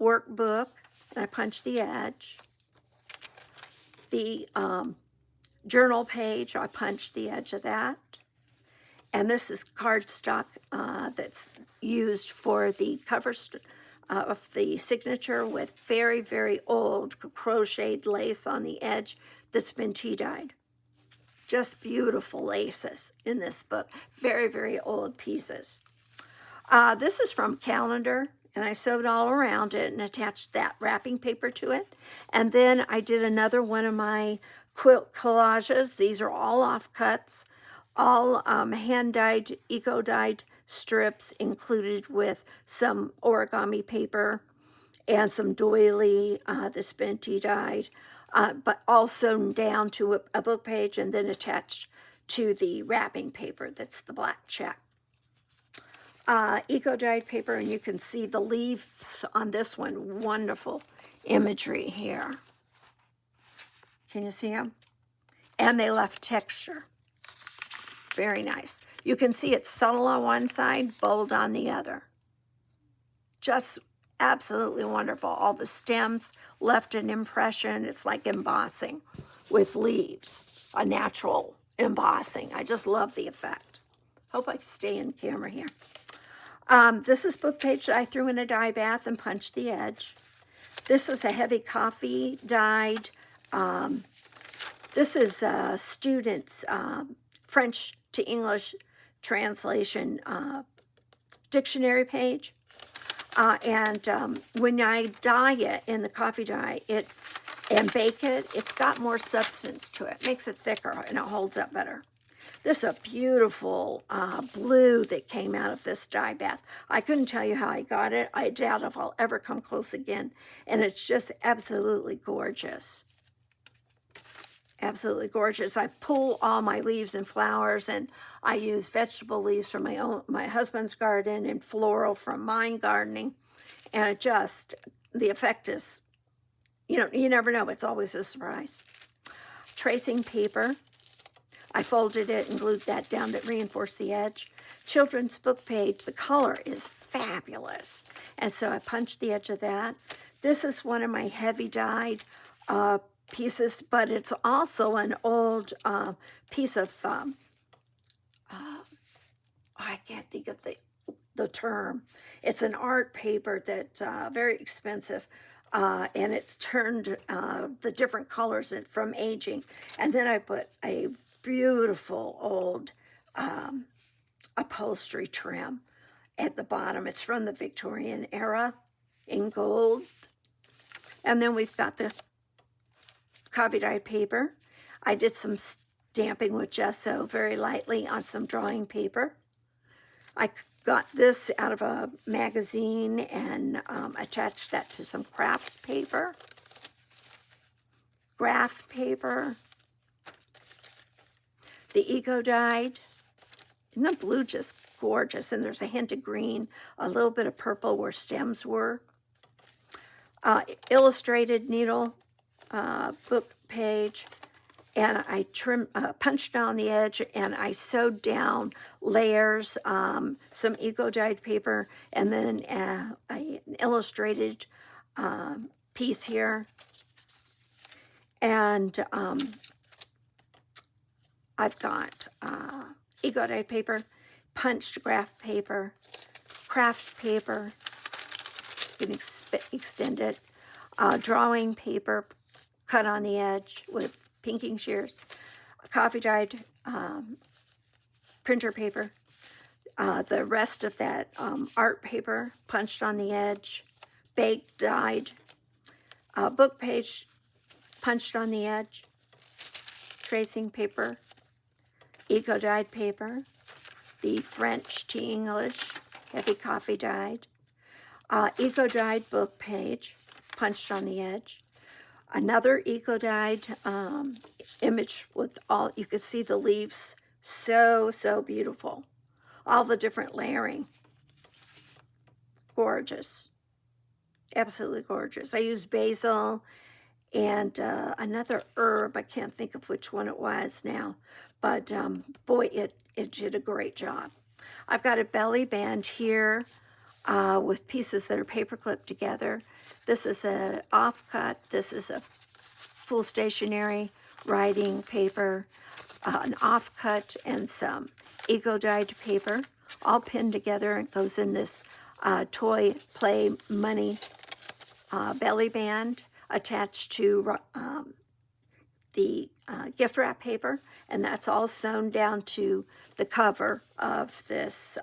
workbook, and I punched the edge. The journal page, I punched the edge of that, and this is cardstock that's used for the cover of the signature with very, very old crocheted lace on the edge that's been tea dyed. Just beautiful laces in this book. Very, very old pieces. This is from Calendar, and I sewed all around it and attached that wrapping paper to it. And then I did another one of my quilt collages. These are all offcuts, all hand-dyed, eco-dyed strips included with some origami paper and some doily that's been tea dyed, but all sewn down to a book page and then attached to the wrapping paper that's the black check. Eco-dyed paper, and you can see the leaves on this one. Wonderful imagery here. Can you see them? And they left texture. Very nice. You can see it's subtle on one side, bold on the other. just absolutely wonderful. All the stems left an impression. It's like embossing with leaves, a natural embossing. I just love the effect. Hope I stay in camera here. This is book page that I threw in a dye bath and punched the edge. This is a heavy coffee dyed. This is a student's French to English translation dictionary page. When I dye it in the coffee dye and bake it, it's got more substance to it. Makes it thicker and it holds up better. This is a beautiful blue that came out of this dye bath. I couldn't tell you how I got it. I doubt if I'll ever come close again. And it's just absolutely gorgeous. Absolutely gorgeous. I pull all my leaves and flowers, and I use vegetable leaves from my husband's garden and floral from mine gardening. And it just, the effect is, you never know. It's always a surprise. Tracing paper. I folded it and glued that down to reinforce the edge. Children's book page, the color is fabulous. And so I punched the edge of that. This is one of my heavy dyed pieces, but it's also an old piece of, I can't think of the term. It's an art paper that's very expensive. And it's turned the different colors from aging. And then I put a beautiful old upholstery trim at the bottom. It's from the Victorian era in gold. And then we've got the coffee dyed paper. I did some stamping with gesso very lightly on some drawing paper. I got this out of a magazine and attached that to some craft paper, graph paper. The eco dyed. Isn't the blue just gorgeous? And there's a hint of green, a little bit of purple where stems were. Illustrated needle book page. And I punched down the edge and I sewed down layers, some eco dyed paper, and then an illustrated piece here. And I've got eco dyed paper, punched graph paper, craft paper, you can extend it, drawing paper cut on the edge with pinking shears, coffee dyed printer paper, the rest of that art paper punched on the edge, baked dyed, book page punched on the edge, tracing paper, eco dyed paper, the French to English heavy coffee dyed, eco dyed book page punched on the edge, another eco dyed image with all, you could see the leaves, so beautiful, all the different layering, gorgeous, absolutely gorgeous. I used basil and another herb. I can't think of which one it was now, but boy, it did a great job. I've got a belly band here with pieces that are paper clipped together. This is an offcut. This is a full stationery writing paper, an offcut, and some eco dyed paper, all pinned together. It goes in this toy play money belly band attached to the gift wrap paper, and that's all sewn down to the cover of this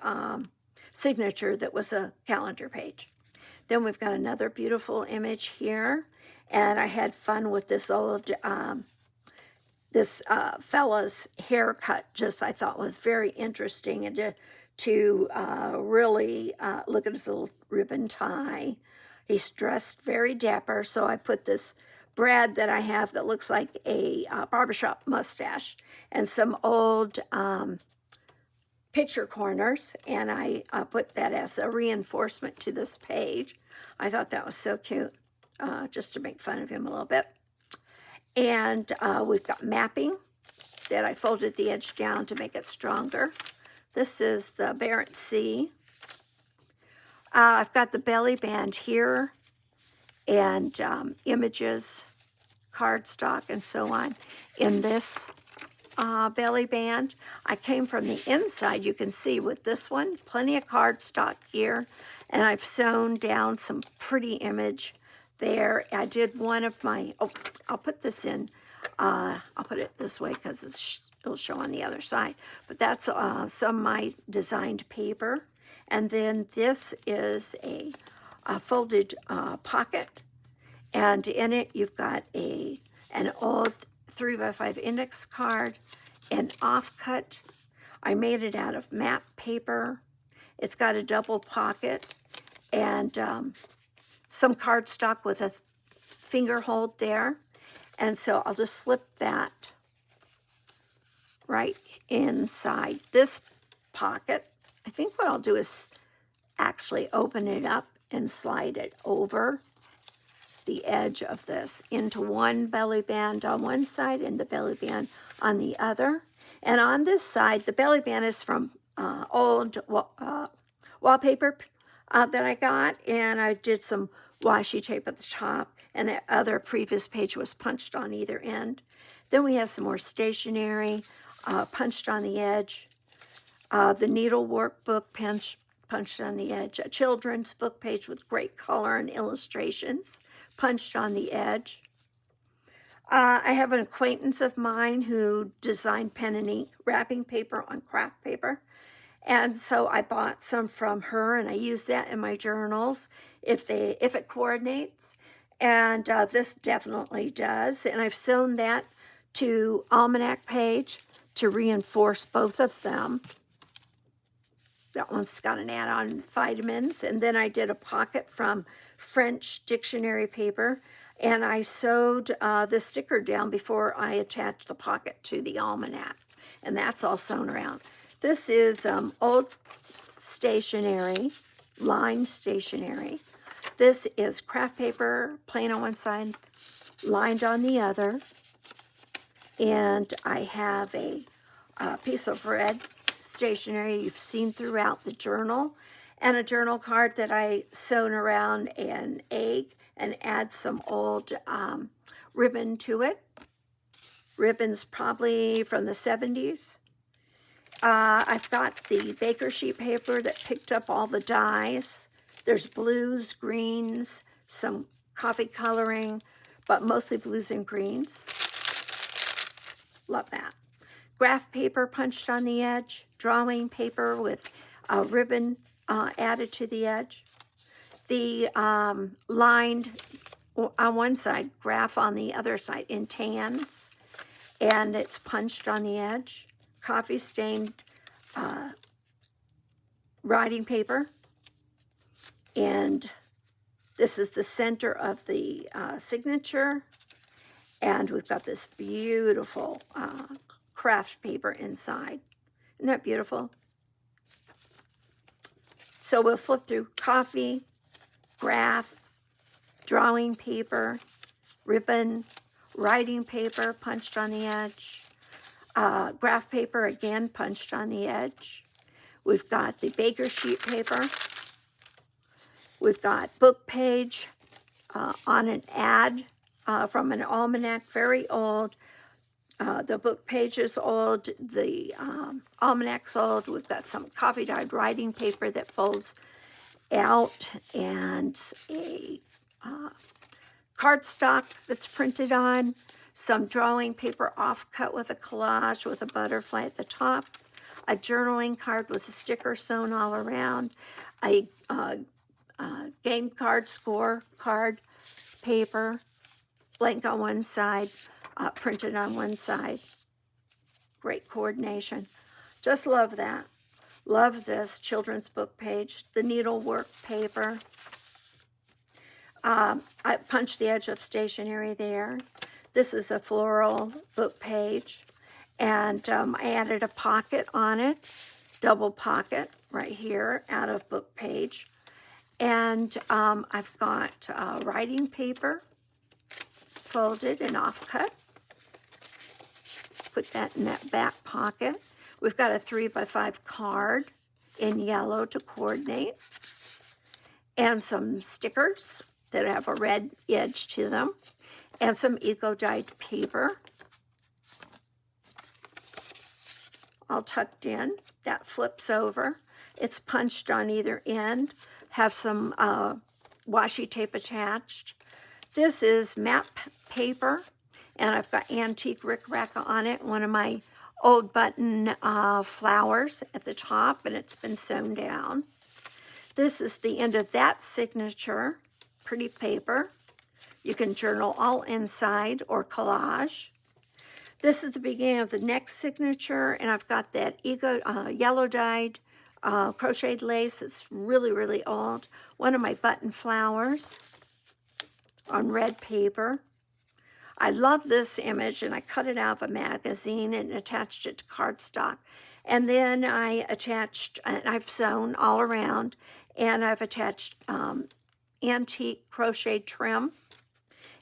signature that was a calendar page. Then we've got another beautiful image here, and I had fun with this old fella's haircut. Just I thought was very interesting, and to really look at his little ribbon tie. He's dressed very dapper, so I put this brad that I have that looks like a barbershop mustache and some old picture corners, and I put that as a reinforcement to this page. I thought that was so cute, just to make fun of him a little bit. And we've got mapping that I folded the edge down to make it stronger. This is the Barents Sea. I've got the belly band here and images, cardstock, and so on in this belly band. I came from the inside, you can see with this one, plenty of cardstock here, and I've sewn down some pretty image there. I did one of my, oh, I'll put this in, I'll put it this way because it'll show on the other side, but that's some of my designed paper. And then this is a folded pocket, and in it you've got an old 3x5 index card, an offcut. I made it out of matte paper. It's got a double pocket and some cardstock with a finger hold there. And so I'll just slip that right inside this pocket. I think what I'll do is actually open it up and slide it over the edge of this into one belly band on one side and the belly band on the other. And on this side, the belly band is from old wallpaper that I got, and I did some washi tape at the top, and the other previous page was punched on either end. Then we have some more stationery punched on the edge, the needle workbook punched on the edge, a children's book page with great color and illustrations punched on the edge. I have an acquaintance of mine who designed pen and ink wrapping paper on craft paper. And so I bought some from her, and I use that in my journals if it coordinates. And this definitely does. And I've sewn that to almanac page to reinforce both of them. That one's got an add-on vitamins. And then I did a pocket from French dictionary paper, and I sewed the sticker down before I attached the pocket to the almanac, and that's all sewn around. This is old stationery, lined stationery. This is craft paper, plain on one side, lined on the other, and I have a piece of red stationery you've seen throughout the journal, and a journal card that I sewn around an egg and add some old ribbon to it. Ribbon's probably from the 70s. I've got the baker sheet paper that picked up all the dyes. There's blues, greens, some coffee coloring, but mostly blues and greens. Love that. Graph paper punched on the edge, drawing paper with a ribbon added to the edge. The lined on one side, graph on the other side in tans, and it's punched on the edge. Coffee stained writing paper, and this is the center of the signature, and we've got this beautiful craft paper inside. Isn't that beautiful? So we'll flip through coffee, graph, drawing paper, ribbon, writing paper punched on the edge, graph paper again punched on the edge. We've got the baker sheet paper. We've got book page on an ad from an almanac, very old. The book page is old, the almanac's old. We've got some coffee dyed writing paper that folds out, and a cardstock that's printed on, some drawing paper offcut with a collage with a butterfly at the top, a journaling card with a sticker sewn all around, a game card, score card paper, blank on one side, printed on one side. Great coordination. Just love that. Love this children's book page, the needlework paper. I punched the edge of stationery there. This is a floral book page, and I added a pocket on it, double pocket right here out of book page. And I've got writing paper folded and offcut. Put that in that back pocket. We've got a 3x5 card in yellow to coordinate. and some stickers that have a red edge to them, and some eco-dyed paper, all tucked in. That flips over. It's punched on either end, have some washi tape attached. This is map paper, and I've got antique rickrack on it, one of my old button flowers at the top, and it's been sewn down. This is the end of that signature, pretty paper. You can journal all inside or collage. This is the beginning of the next signature, and I've got that yellow dyed crocheted lace that's really, really old. One of my button flowers on red paper. I love this image, and I cut it out of a magazine and attached it to cardstock. And then I attached, and I've sewn all around, and I've attached antique crochet trim.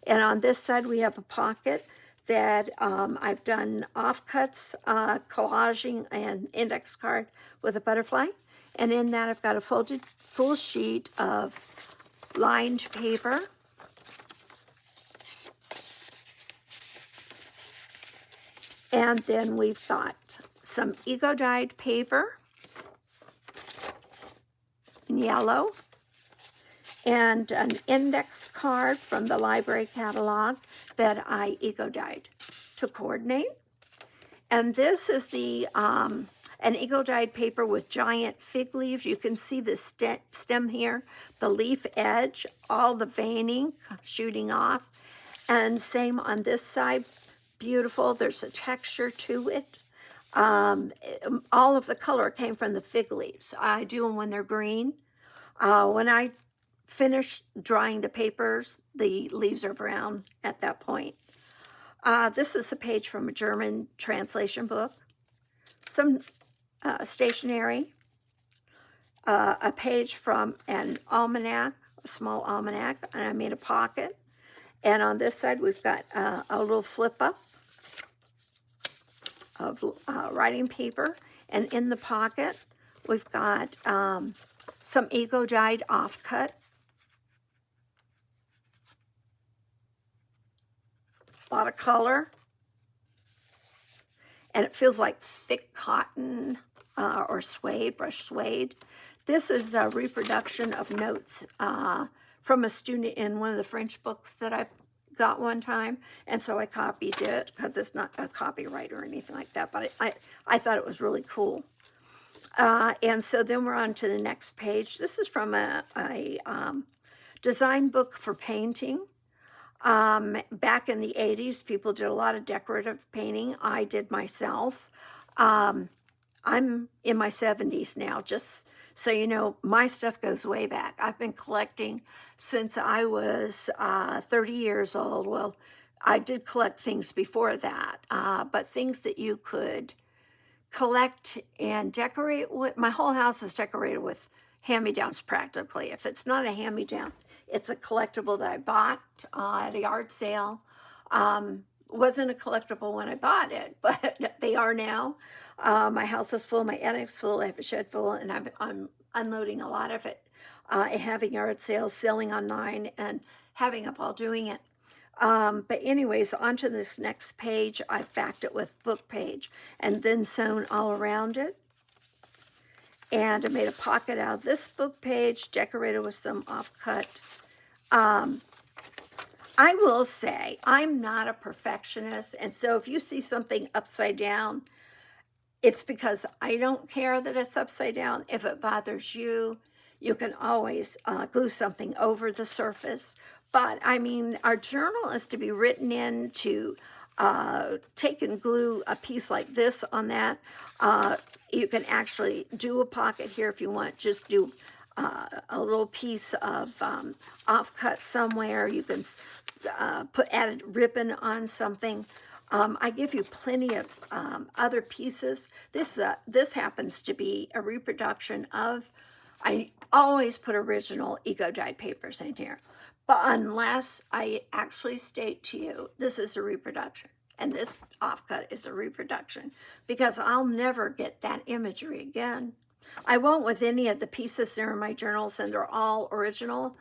And on this side, we have a pocket that I've done offcuts, collaging, and index card with a butterfly. And in that, I've got a folded full sheet of lined paper. And then we've got some eco-dyed paper in yellow, and an index card from the library catalog that I eco-dyed to coordinate. And this is the an eco-dyed paper with giant fig leaves. You can see the stem here, the leaf edge, all the veining shooting off. And same on this side, beautiful. There's a texture to it. All of the color came from the fig leaves. I do them when they're green. When I finish drying the papers, the leaves are brown at that point. This is a page from a German translation book, some stationery, a page from an almanac, a small almanac, and I made a pocket. And on this side, we've got a little flip up of writing paper. And in the pocket, we've got some eco-dyed offcut. A lot of color. And it feels like thick cotton or suede, brushed suede. This is a reproduction of notes from a student in one of the French books that I got one time. And so I copied it because it's not a copyright or anything like that. But I thought it was really cool. And so then we're on to the next page. This is from a design book for painting. Back in the 80s, people did a lot of decorative painting. I did myself. I'm in my 70s now, just so you know, my stuff goes way back. I've been collecting since I was 30 years old. Well, I did collect things before that, but things that you could collect and decorate with. My whole house is decorated with hand-me-downs practically. If it's not a hand-me-down, it's a collectible that I bought at a yard sale. Wasn't a collectible when I bought it, but they are now. My house is full, my attic's full, I have a shed full, and I'm unloading a lot of it. Having yard sales, selling online, and having up all doing it. But anyways, onto this next page, I've backed it with book page and then sewn all around it. And I made a pocket out of this book page, decorated with some offcut. I will say, I'm not a perfectionist, and so if you see something upside down, it's because I don't care that it's upside down. If it bothers you, you can always glue something over the surface. But, I mean, our journal is to be written in to take and glue a piece like this on that. You can actually do a pocket here if you want. Just do a little piece of offcut somewhere. You can add a ribbon on something. I give you plenty of other pieces. This happens to be a reproduction of, I always put original eco-dyed papers in here. But unless I actually state to you, this is a reproduction, and this offcut is a reproduction, because I'll never get that imagery again. I won't with any of the pieces that are in my journals, and they're all original.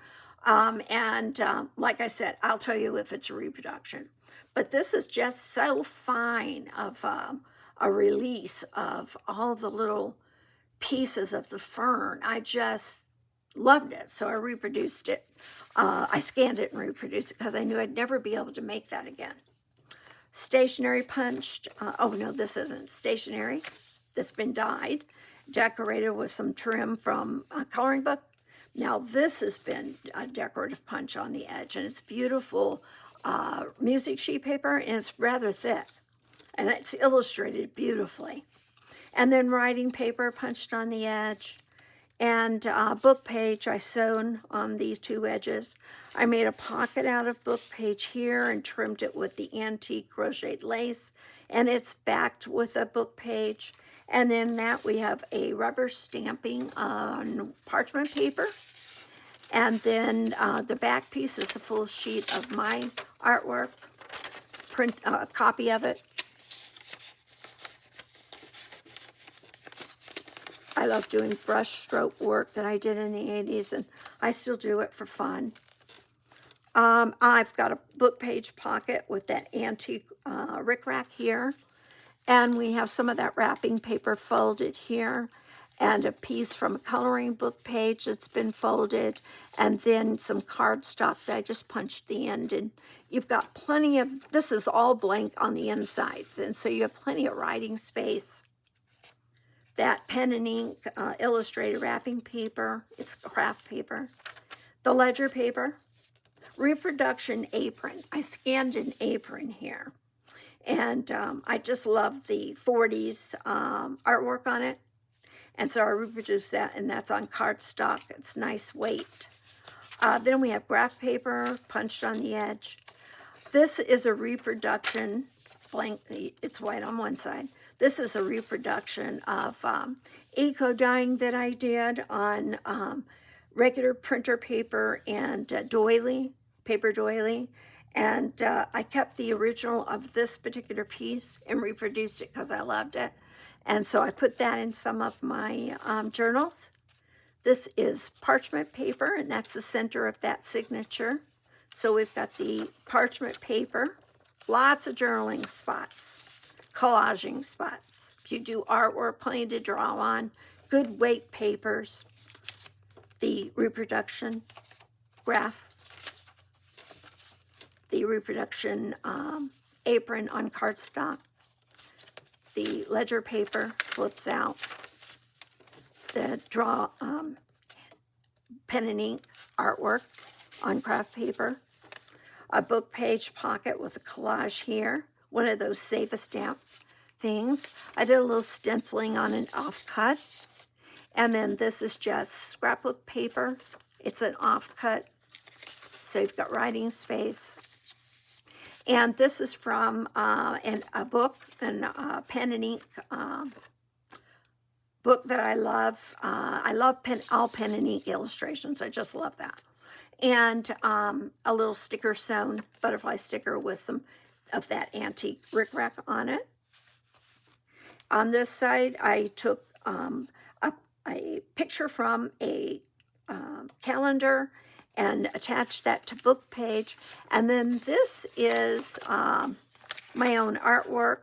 Like I said, I'll tell you if it's a reproduction. But this is just so fine of a release of all the little pieces of the fern. I just loved it, so I reproduced it. I scanned it and reproduced it because I knew I'd never be able to make that again. Stationery punched. Oh no, this isn't stationery. This has been dyed, decorated with some trim from a coloring book. Now this has been a decorative punch on the edge, and it's beautiful music sheet paper, and it's rather thick, and it's illustrated beautifully. And then writing paper punched on the edge, and book page I sewn on these two edges. I made a pocket out of book page here and trimmed it with the antique crocheted lace, and it's backed with a book page. And then that we have a rubber stamping on parchment paper. And then the back piece is a full sheet of my artwork, print copy of it. I love doing brush stroke work that I did in the 80s, and I still do it for fun. I've got a book page pocket with that antique rickrack here, and we have some of that wrapping paper folded here, and a piece from a coloring book page that's been folded, and then some cardstock that I just punched the end, and you've got plenty of, this is all blank on the insides, and so you have plenty of writing space. That pen and ink illustrated wrapping paper, it's craft paper. The ledger paper, reproduction apron. I scanned an apron here, and I just love the 40s artwork on it, and so I reproduced that, and that's on cardstock. It's nice weight. Then we have graph paper punched on the edge. This is a reproduction, blank, it's white on one side. This is a reproduction of eco dyeing that I did on regular printer paper and doily, paper doily. And I kept the original of this particular piece and reproduced it because I loved it. And so I put that in some of my journals. This is parchment paper, and that's the center of that signature. So we've got the parchment paper, lots of journaling spots, collaging spots. If you do artwork, plenty to draw on, good weight papers, the reproduction graph, the reproduction apron on cardstock, the ledger paper flips out, the draw pen and ink artwork on craft paper, a book page pocket with a collage here, one of those save a stamp things. I did a little stenciling on an offcut, and then this is just scrapbook paper. It's an offcut, so you've got writing space. And this is from a book, a pen and ink book that I love. I love all pen and ink illustrations. I just love that. And a little sticker sewn butterfly sticker with some of that antique rickrack on it. On this side, I took a picture from a calendar and attached that to book page. And then this is my own artwork.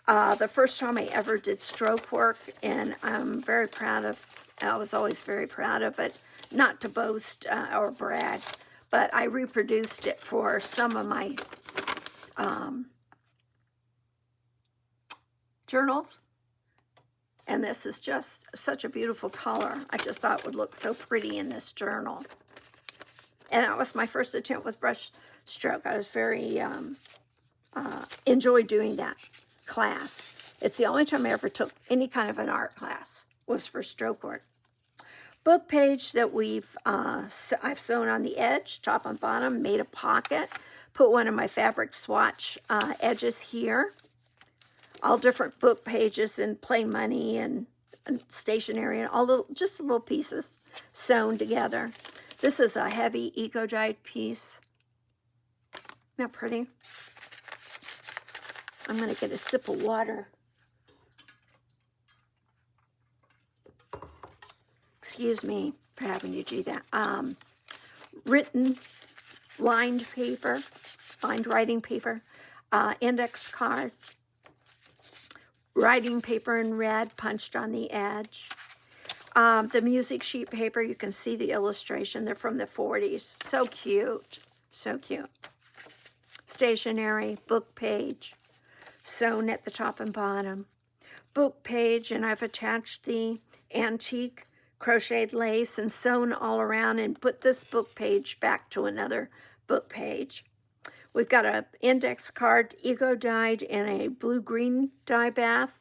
The first time I ever did stroke work, and I'm very proud of, I was always very proud of it, not to boast or brag, but I reproduced it for some of my journals. And this is just such a beautiful color. I just thought it would look so pretty in this journal. And that was my first attempt with brush stroke. I was very, enjoyed doing that class. It's the only time I ever took any kind of an art class, was for stroke work. Book page that I've sewn on the edge, top and bottom, made a pocket, put one of my fabric swatch edges here. All different book pages and play money and stationery and all little, just little pieces sewn together. This is a heavy eco-dyed piece. Isn't that pretty? I'm going to get a sip of water. excuse me for having to do that. Written lined paper, lined writing paper, index card, writing paper in red punched on the edge. The music sheet paper, you can see the illustration. They're from the 40s. So cute. So cute. Stationery, book page, sewn at the top and bottom. Book page, and I've attached the antique crocheted lace and sewn all around and put this book page back to another book page. We've got an index card, Ego dyed in a blue-green dye bath,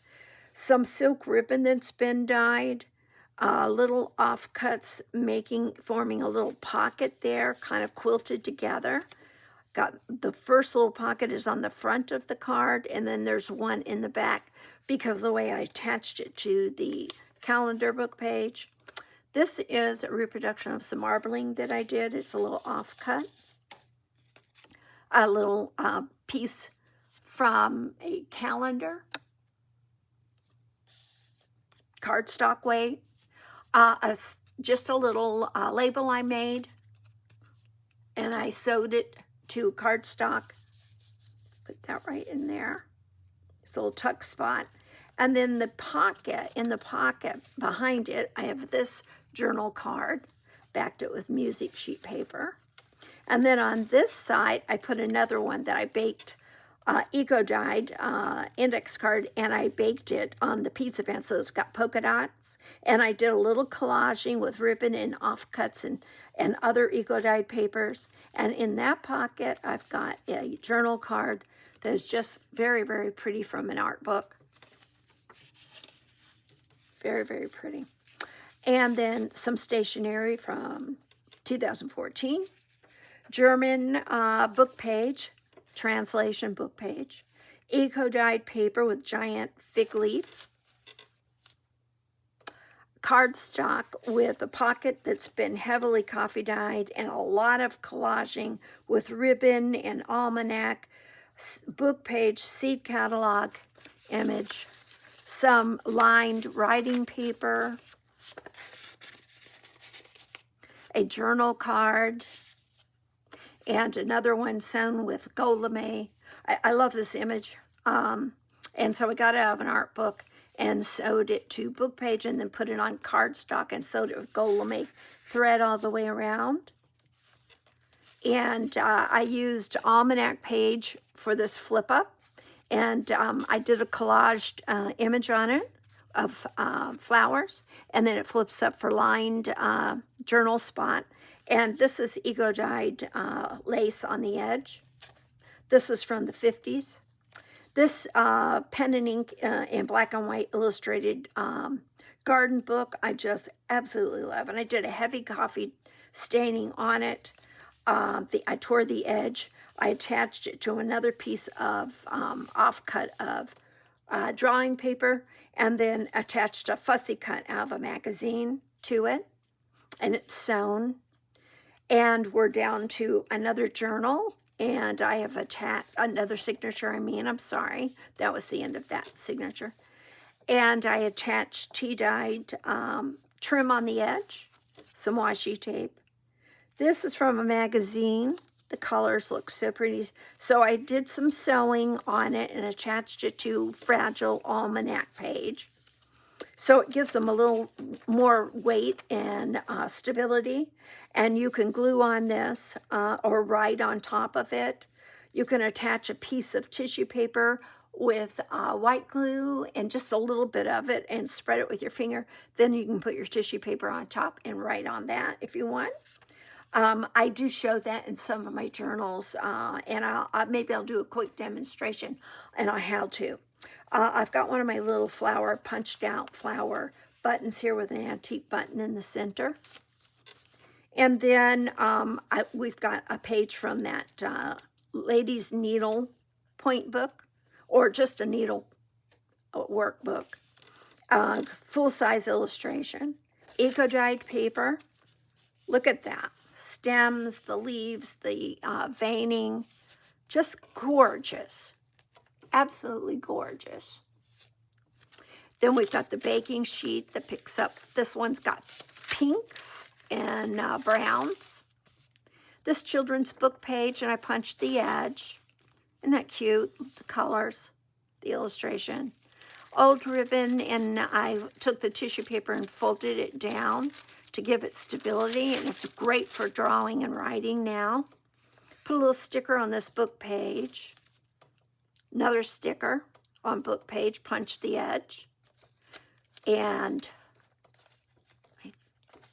some silk ribbon that's been dyed, little offcuts forming a little pocket there, kind of quilted together. Got the first little pocket is on the front of the card, and then there's one in the back because of the way I attached it to the calendar book page. This is a reproduction of some marbling that I did. It's a little offcut. A little piece from a calendar. Cardstock weight. Just a little label I made. And I sewed it to cardstock. Put that right in there. It's a little tuck spot. And then the pocket, in the pocket behind it, I have this journal card. Backed it with music sheet paper. And then on this side, I put another one that I baked, Eco dyed index card, and I baked it on the pizza pan, so it's got polka dots. And I did a little collaging with ribbon and offcuts and other Eco dyed papers. And in that pocket, I've got a journal card that is just very, very pretty from an art book. Very, very pretty. And then some stationery from 2014. German book page, translation book page. Eco-dyed paper with giant fig leaf. Cardstock with a pocket that's been heavily coffee dyed and a lot of collaging with ribbon and almanac. Book page, seed catalog image. Some lined writing paper. A journal card. And another one sewn with gold lame. I love this image. And so I got it out of an art book and sewed it to book page and then put it on cardstock and sewed it with gold lame thread all the way around. And I used almanac page for this flip up. And I did a collaged image on it of flowers. And then it flips up for lined journal spot. And this is Ego dyed lace on the edge. This is from the 50s. This pen and ink in black and white illustrated garden book I just absolutely love. And I did a heavy coffee staining on it. I tore the edge. I attached it to another piece of offcut of drawing paper and then attached a fussy cut out of a magazine to it. And it's sewn. And we're down to another journal, and I have attached another signature. I'm sorry. That was the end of that signature. And I attached tea-dyed trim on the edge, some washi tape. This is from a magazine. The colors look so pretty. So I did some sewing on it and attached it to fragile almanac page. So it gives them a little more weight and stability. And you can glue on this or write on top of it. You can attach a piece of tissue paper with white glue and just a little bit of it and spread it with your finger. Then you can put your tissue paper on top and write on that if you want. I do show that in some of my journals, and maybe I'll do a quick demonstration on how to. I've got one of my little punched out flower buttons here with an antique button in the center. And then we've got a page from that Ladies Needle Point book, or just a needle workbook. Full-size illustration. Eco-dyed paper. Look at that. Stems, the leaves, the veining. Just gorgeous. Absolutely gorgeous. Then we've got the baking sheet that picks up. This one's got pinks and browns. This children's book page, and I punched the edge. Isn't that cute? The colors, the illustration. Old ribbon, and I took the tissue paper and folded it down to give it stability, and it's great for drawing and writing now. Put a little sticker on this book page. Another sticker on book page, punch the edge. And I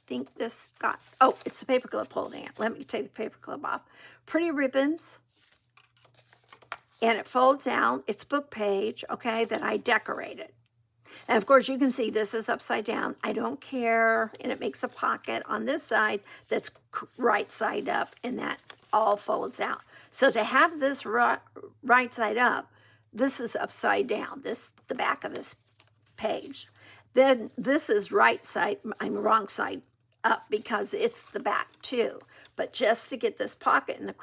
think this got, oh, it's the paper clip holding it. Let me take the paper clip off. Pretty ribbons. And it folds out. It's book page, okay, that I decorated. And of course, you can see this is upside down. I don't care. And it makes a pocket on this side that's right side up, and that all folds out. So to have this right side up, this is upside down, the back of this page. Then this is right side, I'm wrong side up because it's the back too. But just to get this pocket in the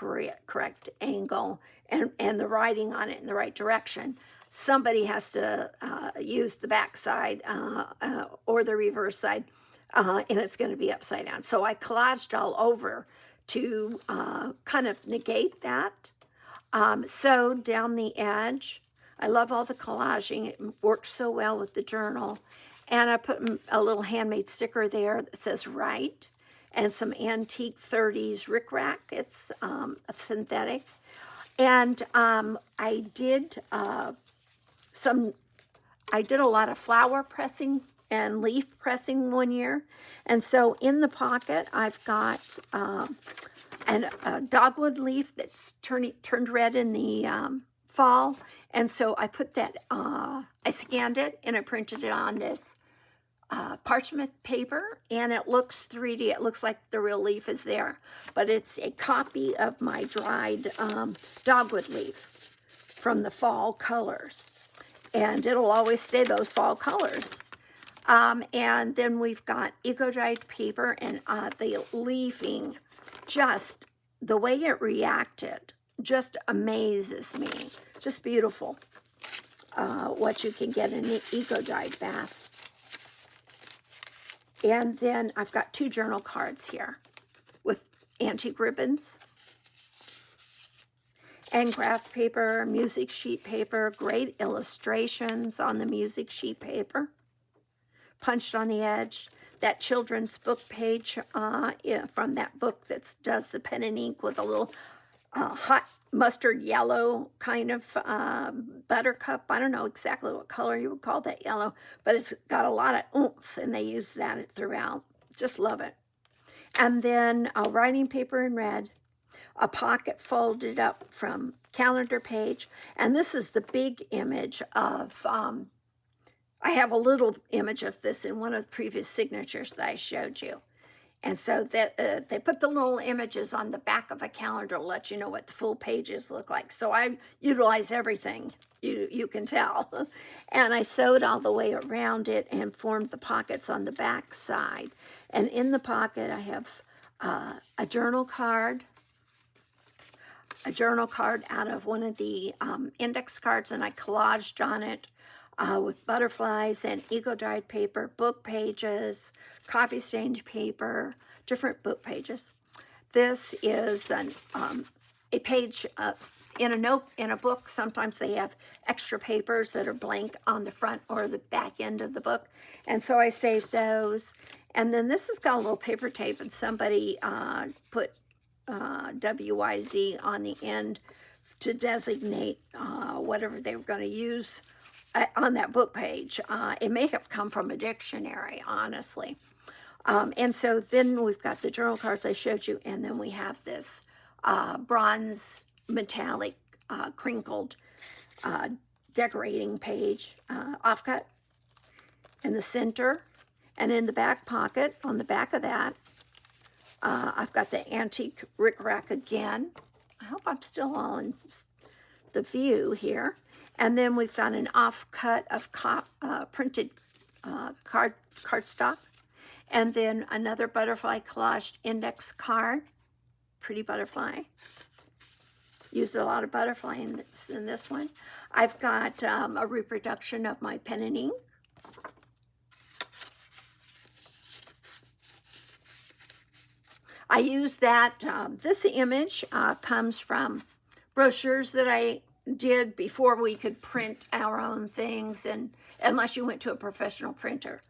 correct angle and the writing on it in the right direction, somebody has to use the back side or the reverse side, and it's going to be upside down. So I collaged all over to kind of negate that. So down the edge, I love all the collaging. It works so well with the journal. And I put a little handmade sticker there that says "Right," and some antique 30s rickrack. It's a synthetic. And I did a lot of flower pressing and leaf pressing one year. And so in the pocket, I've got a dogwood leaf that's turned red in the fall. And so I put that, I scanned it and I printed it on this parchment paper, and it looks 3D. It looks like the real leaf is there, but it's a copy of my dried dogwood leaf from the fall colors. And it'll always stay those fall colors. And then we've got eco-dyed paper, and the leafing, just the way it reacted just amazes me. Just beautiful what you can get in an eco-dyed bath. And then I've got 2 journal cards here with antique ribbons and graph paper, music sheet paper, great illustrations on the music sheet paper, punched on the edge. That children's book page from that book that does the pen and ink with a little hot mustard yellow kind of buttercup. I don't know exactly what color you would call that yellow, but it's got a lot of oomph, and they use that throughout. Just love it. And then writing paper in red, a pocket folded up from calendar page, and this is the big image of, I have a little image of this in one of the previous signatures that I showed you. And so that they put the little images on the back of a calendar to let you know what the full pages look like. So I utilize everything, you can tell. And I sewed all the way around it and formed the pockets on the back side. And in the pocket, I have a journal card out of one of the index cards, and I collaged on it with butterflies and eco-dyed paper, book pages, coffee stained paper, different book pages. This is a page in a book. Sometimes they have extra papers that are blank on the front or the back end of the book, and so I saved those. And then this has got a little paper tape, and somebody put WYZ on the end to designate whatever they were going to use on that book page. It may have come from a dictionary, honestly. And so then we've got the journal cards I showed you, and then we have this bronze metallic crinkled decorating page offcut in the center. And in the back pocket, on the back of that, I've got the antique rickrack again. I hope I'm still all in the view here. And then we've got an offcut of printed cardstock. And then another butterfly collaged index card. Pretty butterfly. Used a lot of butterfly in this one. I've got a reproduction of my pen and ink. I use that. This image comes from brochures that I did before we could print our own things, and unless you went to a professional printer.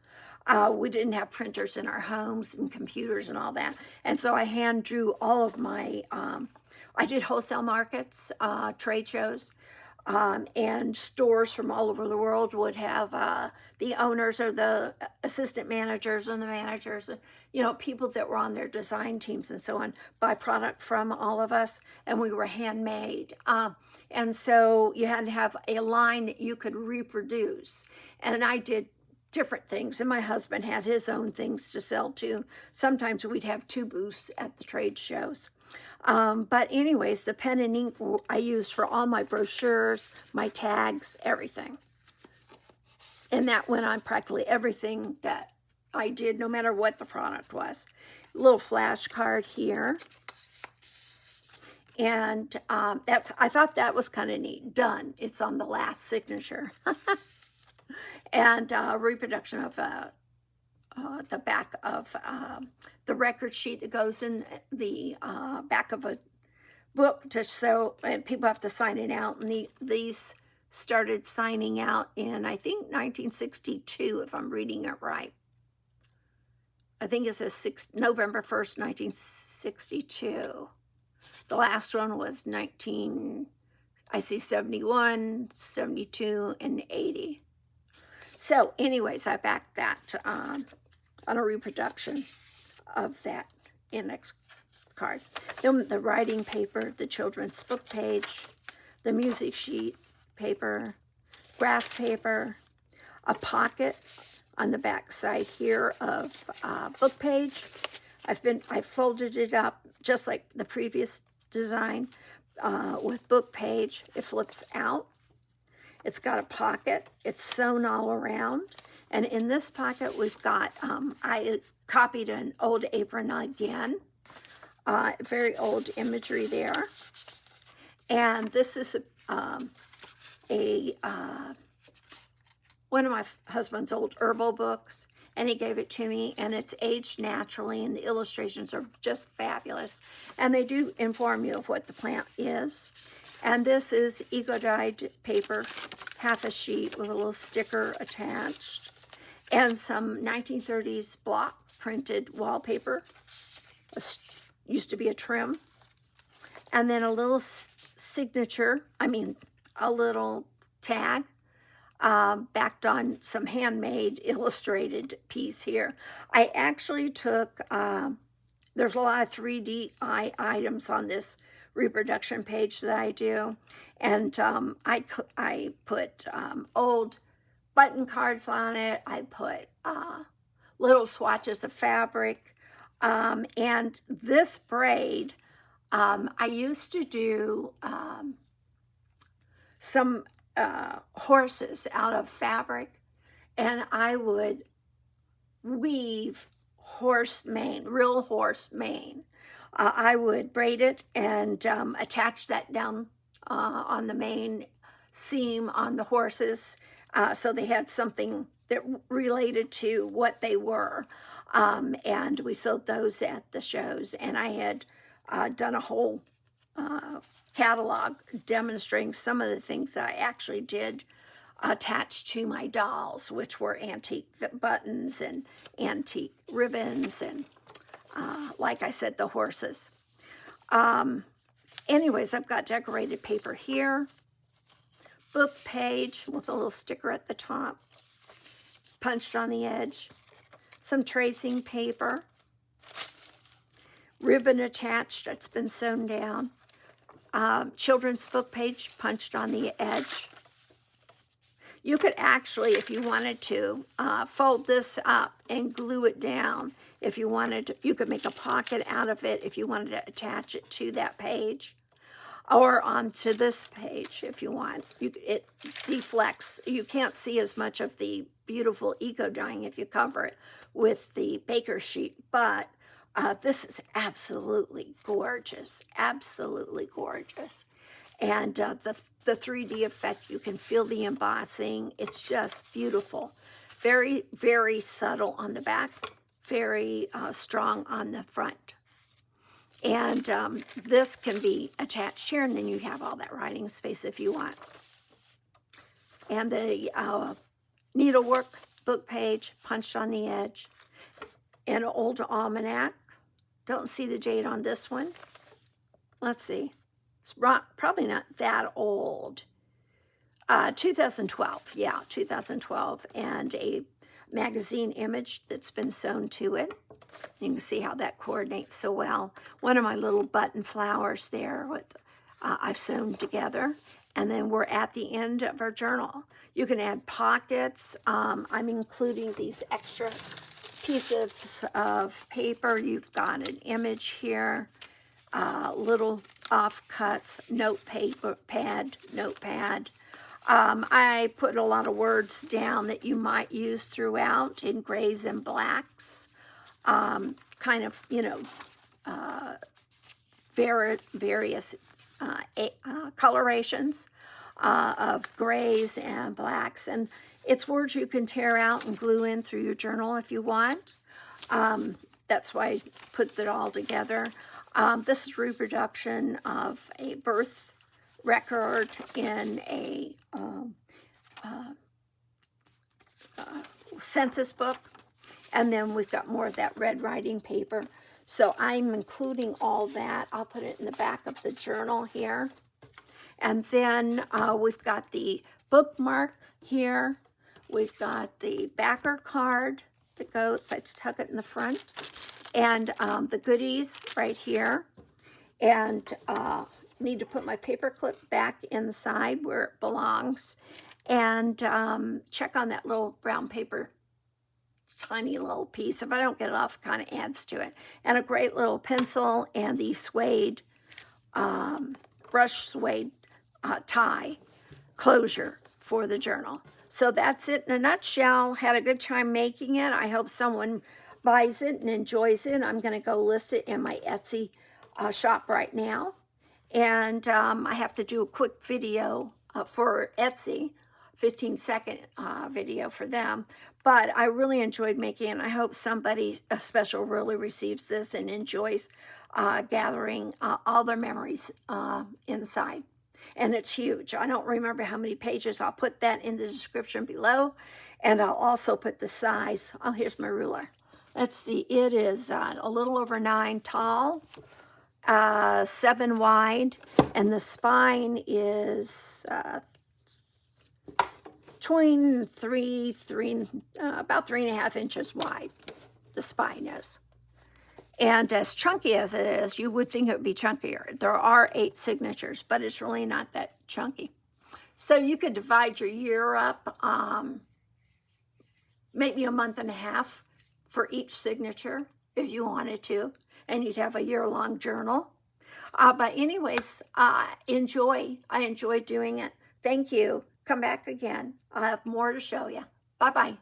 We didn't have printers in our homes and computers and all that. And so I hand drew all of my, I did wholesale markets, trade shows, and stores from all over the world would have the owners or the assistant managers and the managers, you know, people that were on their design teams and so on, buy product from all of us, and we were handmade. And so you had to have a line that you could reproduce. And I did different things, and my husband had his own things to sell too. Sometimes we'd have 2 booths at the trade shows. But anyways, the pen and ink I used for all my brochures, my tags, everything. And that went on practically everything that I did, no matter what the product was. A little flashcard here. And I thought that was kind of neat. Done. It's on the last signature. And reproduction of the back of the record sheet that goes in the back of a book to show, and people have to sign it out. And these started signing out in, I think, 1962, if I'm reading it right. I think it says November 1st, 1962. The last one was I see 71, 72, and 80. So anyways, I backed that on a reproduction of that index card. Then the writing paper, the children's book page, the music sheet paper, graph paper, a pocket on the back side here of book page. I folded it up just like the previous design with book page. It flips out. It's got a pocket. It's sewn all around. And in this pocket, we've got, I copied an old apron again. Very old imagery there. And this is one of my husband's old herbal books. And he gave it to me, and it's aged naturally, and the illustrations are just fabulous. And they do inform you of what the plant is. And this is eco-dyed paper, half a sheet with a little sticker attached, and some 1930s block printed wallpaper. Used to be a trim. And then a little signature, a little tag, backed on some handmade illustrated piece here. I actually took, there's a lot of 3D items on this reproduction page that I do, and I put old button cards on it. I put little swatches of fabric, and this braid, I used to do some horses out of fabric, and I would weave horse mane, real horse mane. I would braid it and attach that down on the main seam on the horses, so they had something that related to what they were. And we sold those at the shows, and I had done a whole catalog demonstrating some of the things that I actually did attach to my dolls, which were antique buttons and antique ribbons and like I said, the horses. Anyways, I've got decorated paper here, book page with a little sticker at the top, punched on the edge, some tracing paper, ribbon attached that's been sewn down, children's book page punched on the edge. You could actually, if you wanted to, fold this up and glue it down. If you wanted, you could make a pocket out of it if you wanted to attach it to that page, or onto this page if you want. It deflects. You can't see as much of the beautiful eco dyeing if you cover it with the baker sheet, but this is absolutely gorgeous, absolutely gorgeous. And the 3D effect, you can feel the embossing. It's just beautiful. Very, very subtle on the back, very strong on the front. And this can be attached here, and then you have all that writing space if you want. And the needlework book page punched on the edge. An old almanac. Don't see the date on this one. Let's see. It's probably not that old. 2012. Yeah, 2012. And a magazine image that's been sewn to it. You can see how that coordinates so well. One of my little button flowers there with I've sewn together. And then we're at the end of our journal. You can add pockets. I'm including these extra pieces of paper. You've got an image here, little offcuts, notepad. I put a lot of words down that you might use throughout in grays and blacks. Kind of, you know, various colorations of grays and blacks. And it's words you can tear out and glue in through your journal if you want. That's why I put it all together. This is reproduction of a birth record in a census book. And then we've got more of that red writing paper. So I'm including all that. I'll put it in the back of the journal here. And then we've got the bookmark here. We've got the backer card that goes, I tuck it in the front. And the goodies right here. And need to put my paper clip back inside where it belongs. And check on that little brown paper, tiny little piece. If I don't get it off, it kind of adds to it. And a great little pencil and the suede, brush suede tie closure for the journal. So that's it in a nutshell. Had a good time making it. I hope someone buys it and enjoys it. I'm going to go list it in my Etsy shop right now. And I have to do a quick video for Etsy, 15-second video for them. But I really enjoyed making it. I hope somebody special really receives this and enjoys gathering all their memories inside. And it's huge. I don't remember how many pages. I'll put that in the description below. And I'll also put the size. Oh, here's my ruler. Let's see. It is a little over 9 tall, 7 wide. And the spine is between about 3.5 inches wide, the spine is. And as chunky as it is, you would think it would be chunkier. There are 8 signatures, but it's really not that chunky. So you could divide your year up, maybe a month and a half for each signature if you wanted to, and you'd have a year-long journal. But anyways, enjoy. I enjoy doing it. Thank you. Come back again. I'll have more to show you. Bye-bye.